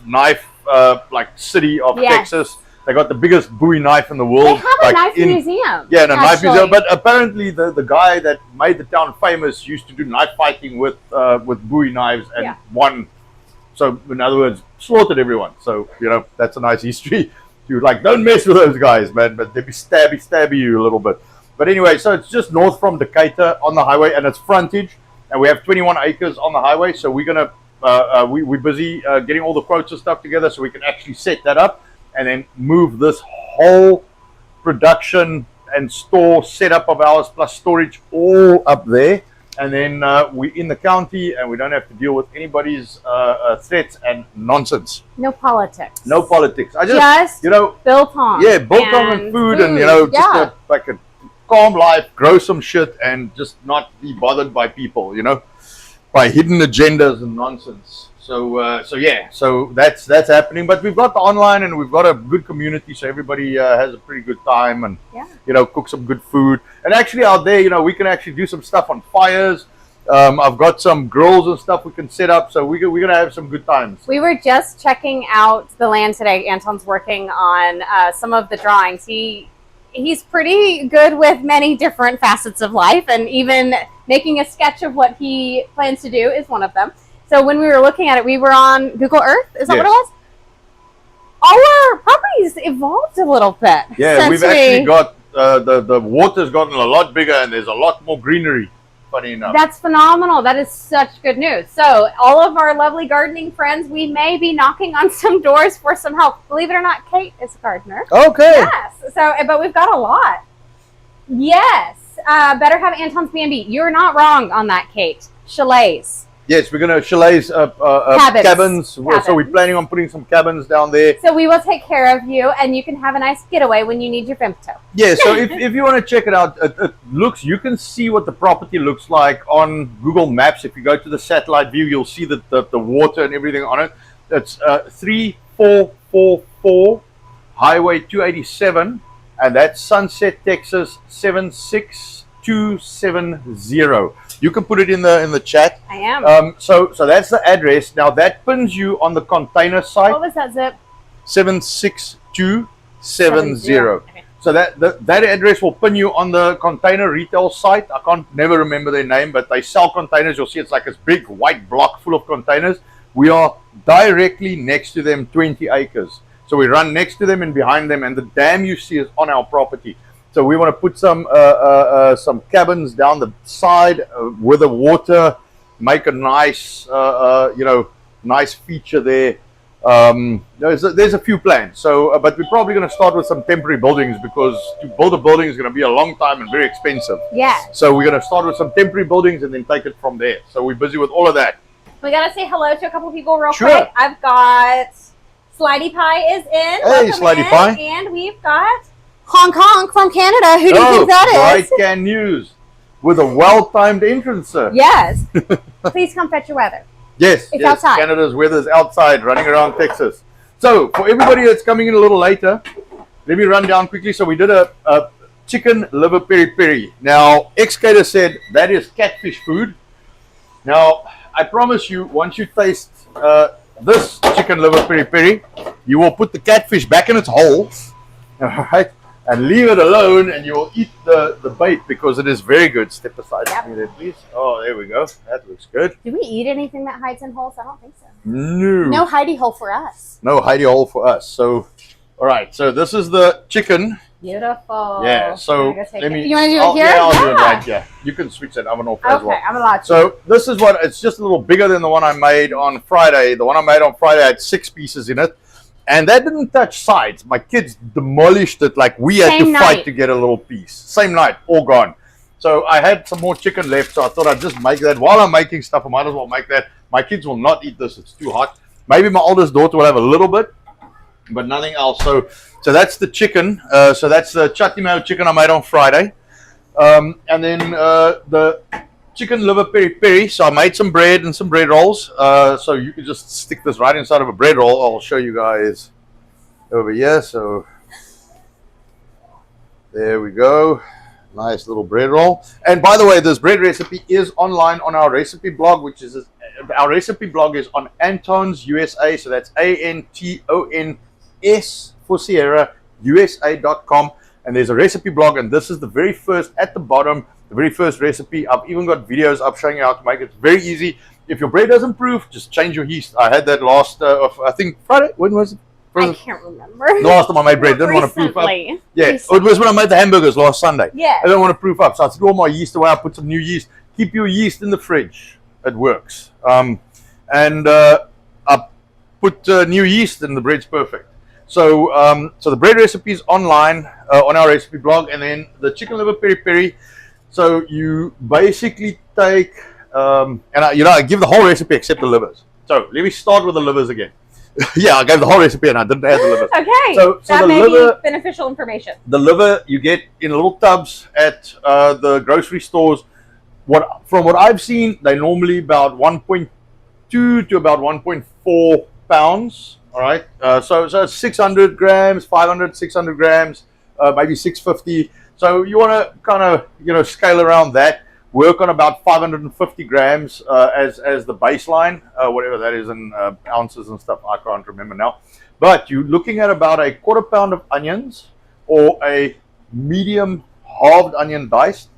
like city of Texas. They got the biggest Bowie knife in the world. They have a knife museum. Yeah, a knife museum. But apparently the guy that made the town famous used to do knife fighting with Bowie knives and won. So in other words, slaughtered everyone. So that's a nice history. To don't mess with those guys, man. But they'll be stabby you a little bit. But anyway, so it's just north from Decatur on the highway, and it's frontage. And we have 21 acres on the highway, so we're gonna we're busy getting all the quotes and stuff together, so we can actually set that up and then move this whole production and store setup of ours plus storage all up there. And then we're in the county, and we don't have to deal with anybody's threats and nonsense. No politics. No politics. I just biltong. Yeah, biltong and food, and just like a calm life, grow some shit, and just not be bothered by people, by hidden agendas and nonsense. So yeah, so that's happening. But we've got the online, and we've got a good community, so everybody has a pretty good time, and cook some good food. And actually, out there, we can actually do some stuff on fires. I've got some grills and stuff we can set up, so we're gonna have some good times. We were just checking out the land today. Anton's working on some of the drawings. He's pretty good with many different facets of life, and even making a sketch of what he plans to do is one of them. So when we were looking at it, we were on Google Earth. Is that what it was? Our property's evolved a little bit. Yeah, we've actually got the water's gotten a lot bigger, and there's a lot more greenery. Funny enough. That's phenomenal. That is such good news. So all of our lovely gardening friends, we may be knocking on some doors for some help. Believe it or not, Kate is a gardener. Okay. Yes. So, but we've got a lot. Yes. Better have Anton's B&B. You're not wrong on that, Kate. Chalets. Yes, we're going to chalets, cabins. So we're planning on putting some cabins down there. So we will take care of you, and you can have a nice getaway when you need your Femto. Yeah, so if you want to check it out, you can see what the property looks like on Google Maps. If you go to the satellite view, you'll see the water and everything on it. It's 3444 Highway 287, and that's Sunset, Texas 76270. You can put it in the chat. I am. So that's the address. Now that pins you on the container site. What was that zip? 76270. Okay. So that address will pin you on the container retail site. I can't never remember their name, but they sell containers. You'll see it's like this big white block full of containers. We are directly next to them, 20 acres. So we run next to them and behind them, and the dam you see is on our property. So we want to put some cabins down the side with the water, make a nice nice feature there. There's a few plans. So, but we're probably going to start with some temporary buildings, because to build a building is going to be a long time and very expensive. Yeah. So we're going to start with some temporary buildings and then take it from there. So we're busy with all of that. We got to say hello to a couple people real quick. I've got Slidey Pie is in. Hey, Slidey Pie. And we've got Hong Kong from Canada. Who do you think that is? Bright Can News with a well-timed entrance, sir. Yes. Please come fetch your weather. Yes. It's outside. Canada's weather's outside, running around Texas. So for everybody that's coming in a little later, let me run down quickly. So we did a chicken liver peri peri. Now, Excator said that is catfish food. Now, I promise you, once you taste this chicken liver peri peri, you will put the catfish back in its hole. All right. And leave it alone, and you will eat the bait, because it is very good. Step aside for me there, please. Oh, there we go. That looks good. Do we eat anything that hides in holes? I don't think so. No. No hidey hole for us. No hidey hole for us. So, all right. So this is the chicken. Beautiful. Yeah. So let me. You want to do it here? Yeah, I'll do it right here. You can switch that oven off as well. Okay, I'm allowed to. So this is what it's just a little bigger than the one I made on Friday. The one I made on Friday had 6 pieces in it. And that didn't touch sides. My kids demolished it, like we had to fight to get a little piece. Same night, all gone. So I had some more chicken left, so I thought I'd just make that. While I'm making stuff, I might as well make that. My kids will not eat this. It's too hot. Maybe my oldest daughter will have a little bit, but nothing else. So that's the chicken. So that's the chutney mayo chicken I made on Friday. And then the chicken liver peri peri. So I made some bread and some bread rolls. So you can just stick this right inside of a bread roll. I'll show you guys over here. So there we go. Nice little bread roll. And by the way, this bread recipe is online on our recipe blog, which is our recipe blog is on Anton's USA. So that's ANTONS for Sierra USA.com. And there's a recipe blog, and this is the very first at the bottom. The very first recipe. I've even got videos up showing you how to make it. It's very easy. If your bread doesn't proof, just change your yeast. I had that last, I think Friday. When was it? I can't remember. The last time I made bread, didn't want to proof up. Yeah, it was when I made the hamburgers last Sunday. Yeah. I didn't want to proof up, so I threw all my yeast away. I put some new yeast. Keep your yeast in the fridge. It works. I put new yeast, and the bread's perfect. So, so the bread recipe is online on our recipe blog, and then the chicken liver peri peri. So you basically take, I give the whole recipe except the livers. So let me start with the livers again. Yeah, I gave the whole recipe and I didn't add the livers. Okay, so that the may liver, be beneficial information. The liver you get in little tubs at the grocery stores. From what I've seen, they're normally about 1.2 1.2 to about 1.4 pounds. All right, so 600 grams, 500, 600 grams, maybe 650. So you want to kind of scale around that. Work on about 550 grams as the baseline, whatever that is in ounces and stuff. I can't remember now. But you're looking at about a quarter pound of onions or a medium halved onion diced,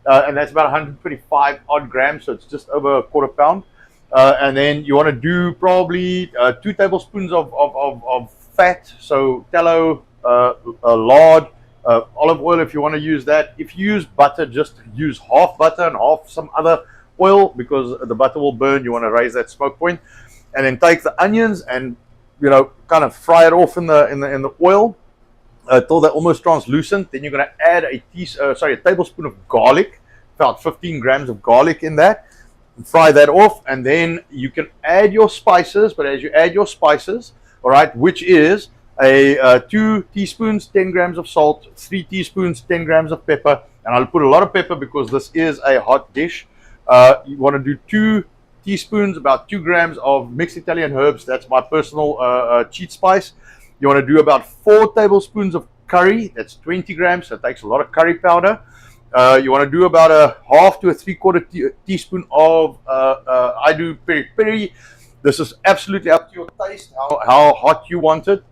and that's about 125 odd grams. So it's just over a quarter pound. And then you want to do probably 2 tablespoons of fat, so tallow, lard, olive oil if you want to use that. If you use butter, just use half butter and half some other oil because the butter will burn. You want to raise that smoke point, and then take the onions and kind of fry it off in the oil till they're almost translucent. Then you're going to add a tablespoon of garlic, about 15 grams of garlic in that. Fry that off, and then you can add your spices. But as you add your spices, all right, which is 2 teaspoons, 10 grams of salt, 3 teaspoons, 10 grams of pepper, and I'll put a lot of pepper because this is a hot dish. You want to do 2 teaspoons, about 2 grams of mixed Italian herbs. That's my personal cheat spice. You want to do about 4 tablespoons of curry. That's 20 grams. So it takes a lot of curry powder. You want to do about a half to a 3/4 teaspoon of I do peri peri. This is absolutely up to your taste, how hot you want it.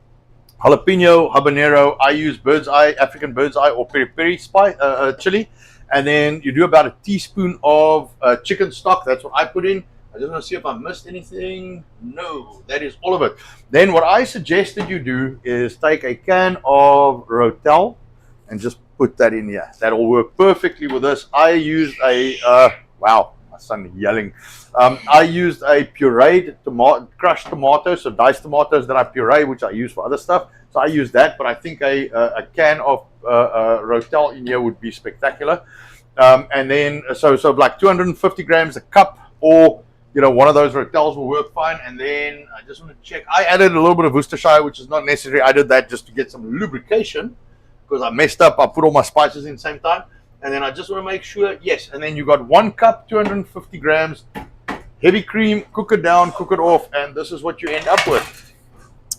Jalapeno, habanero. I use bird's eye, African bird's eye, or peri peri spice chili. And then you do about a teaspoon of chicken stock. That's what I put in. I just want to see if I missed anything. No, that is all of it. Then what I suggested you do is take a can of Rotel and just put that in here. That'll work perfectly with this. I used a wow, my son is yelling. I used a pureed crushed tomatoes, so diced tomatoes that I puree, which I use for other stuff. So I use that, but I think a can of Rotel in here would be spectacular. And then so like 250 grams a cup, or one of those Rotels will work fine. And then I just want to check. I added a little bit of Worcestershire, which is not necessary. I did that just to get some lubrication, because I messed up. I put all my spices in the same time. And then I just want to make sure, yes. And then you got 1 cup, 250 grams, heavy cream, cook it down, cook it off, and this is what you end up with.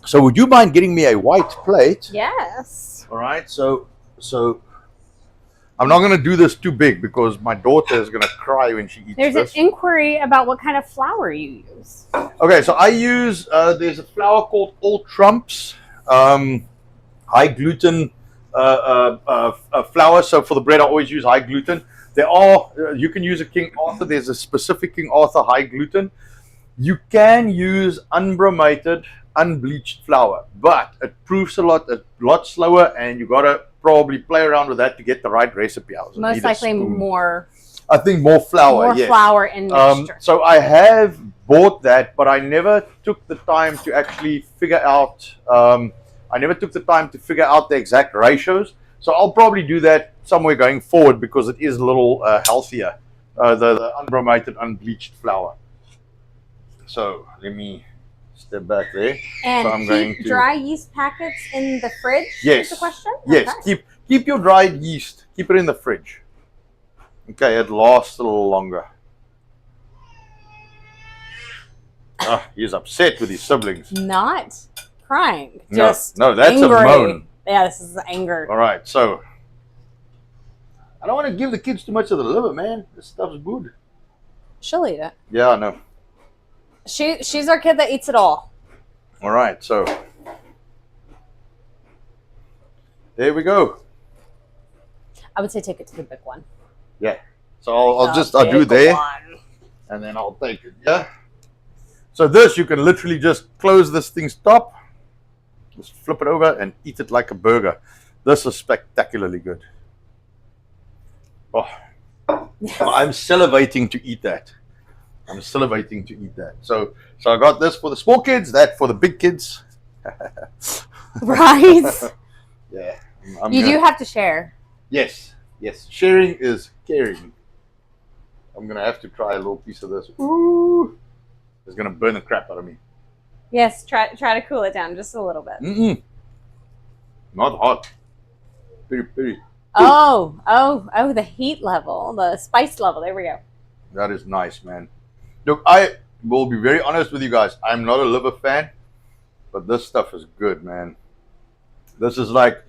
So would you mind getting me a white plate? Yes. All right, so I'm not going to do this too big because my daughter is going to cry when she eats There's this. an inquiry about what kind of flour you use. Okay, so I use, there's a flour called All Trumps, high gluten flour. So for the bread, I always use high gluten. There are, you can use a King Arthur. There's a specific King Arthur high gluten. You can use unbromated, unbleached flour, but it proofs a lot slower, and you got to probably play around with that to get the right recipe out. Most likely more. I think more flour. More yes. flour in mixture. So I have bought that, but I never took the time to actually figure out. I never took the time to figure out the exact ratios. So I'll probably do that somewhere going forward because it is a little healthier, the unbromated, unbleached flour. So let me step back there. And so I'm going keep to dry yeast packets in the fridge? Yes. Is the question? Yes. Okay. Keep your dried yeast. Keep it in the fridge. Okay, it lasts a little longer. Oh, he's upset with his siblings. Not crying. Just no, that's angry. a moan. Yeah, this is anger. All right, so I don't want to give the kids too much of the liver, man. This stuff's good. She'll eat it. Yeah, I know. She's our kid that eats it all. All right, so there we go. I would say take it to the big one. Yeah. So I'll do there, one. and then I'll take it. Yeah. So this, you can literally just close this thing's top, just flip it over, and eat it like a burger. This is spectacularly good. Oh, I'm salivating to eat that. So I got this for the small kids, that for the big kids. Right. Yeah. You do have to share. Yes. Sharing is caring. I'm gonna have to try a little piece of this. Ooh, it's gonna burn the crap out of me. Yes, try to cool it down just a little bit. Not hot. Peri peri. Oh, the heat level, the spice level. There we go. That is nice, man. Look, I will be very honest with you guys. I'm not a liver fan, but this stuff is good, man. This is like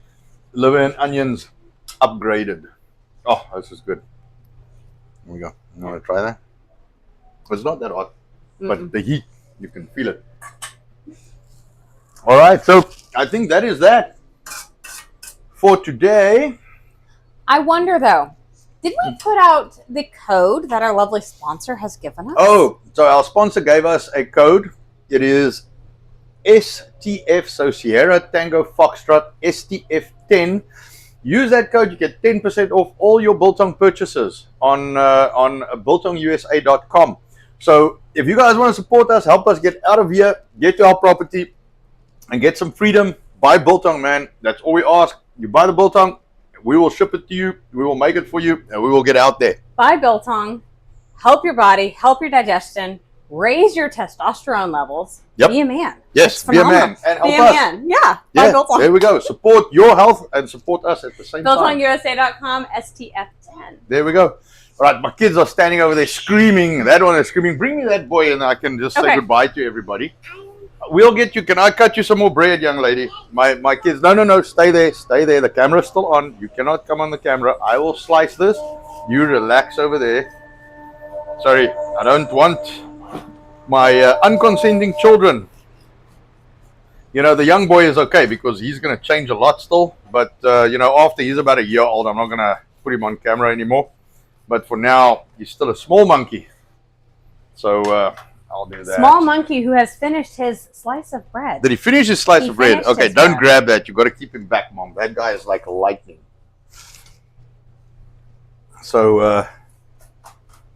liver and onions upgraded. Oh, this is good. Here we go. You want to try that? It's not that hot, but the heat, you can feel it. All right, so I think that is that for today. I wonder though, did we put out the code that our lovely sponsor has given us? Oh, so our sponsor gave us a code. It is S.T.F, so Sierra Tango Foxtrot S.T.F 10. Use that code, you get 10% off all your biltong purchases on biltongusa.com. So if you guys want to support us, help us get out of here, get to our property, and get some freedom, buy biltong, man. That's all we ask. You buy the biltong, we will ship it to you, we will make it for you, and we will get out there. Buy biltong, help your body, help your digestion, raise your testosterone levels. Yep. Be a man. Yes, be a man and help be a us. man. Yeah. Buy biltong. There we go. Support your health and support us at the same time. BiltongUSA.com, STF10. There we go. All right, my kids are standing over there screaming. That one is screaming. Bring me that boy and I can just say goodbye to everybody. We'll get you. Can I cut you some more bread, young lady? My kids. No. Stay there. Stay there. The camera's still on. You cannot come on the camera. I will slice this. You relax over there. Sorry, I don't want my unconsenting children. You know, the young boy is okay because he's going to change a lot still. But, you know, after he's about a year old, I'm not going to put him on camera anymore. But for now, he's still a small monkey. So I'll do that. Small monkey who has finished his slice of bread. Did he finish his slice of bread? Okay, don't grab that. You got to keep him back, Mom. That guy is like lightning. So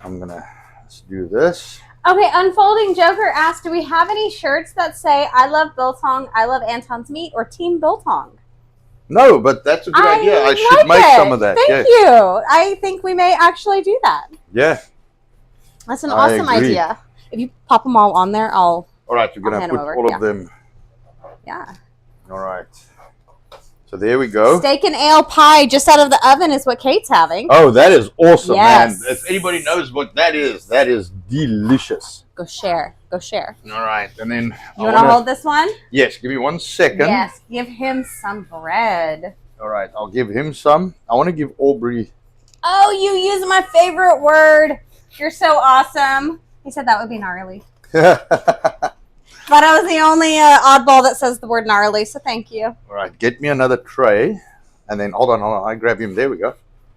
I'm going to do this. Okay, Unfolding Joker asked, do we have any shirts that say, I love Biltong, I love Anton's Meat, or Team Biltong? No, but that's a good idea. I should make some of that. Thank you. I think we may actually do that. Yeah. That's an awesome idea. If you pop them all on there, All right, you're going to put all of them. Yeah. All right. So there we go. Steak and ale pie just out of the oven is what Kate's having. Oh, that is awesome, yes. man. If anybody knows what that is delicious. Go share. Go share. All right. And then you want to hold this one? Yes. Give me 1 second. Yes. Give him some bread. All right. I'll give him some. I want to give Aubrey. Oh, you used my favorite word. You're so awesome. He said that would be gnarly. But I was the only oddball that says the word gnarly, so thank you. All right, get me another tray. And then, hold on. I grab him. There we go.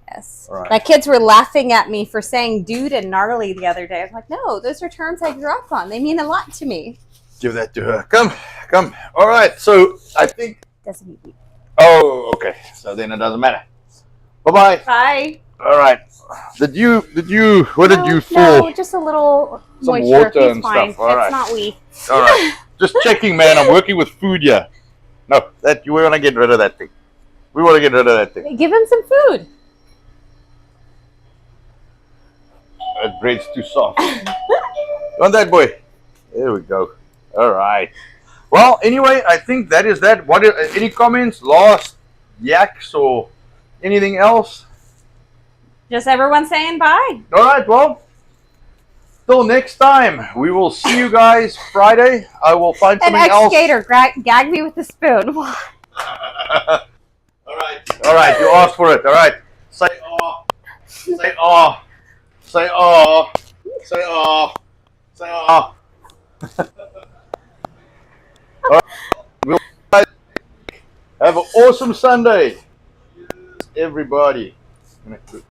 Yes. All right. My kids were laughing at me for saying dude and gnarly the other day. I was like, no, those are terms I grew up on. They mean a lot to me. Give that to her. Come. All right, so I think... Doesn't he? Oh, okay. So then it doesn't matter. Bye-bye. Bye. All right. What did you fall? No, just a little some moisture. Water He's and fine. stuff. All right. It's not we. All right. Just checking, man. I'm working with food here. No, we want to get rid of that thing. We want to get rid of that thing. Give him some food. That bread's too soft. On that, boy. There we go. All right. Well, anyway, I think that is that. Any comments, last yaks, or anything else? Just everyone saying bye. All right. Well, till next time. We will see you guys Friday. I will find something else. An ex-skater gag me with the spoon. All right. You asked for it. All right. Say oh. Say oh. Say oh. Say oh. Say oh. All right. We'll have an awesome Sunday, everybody.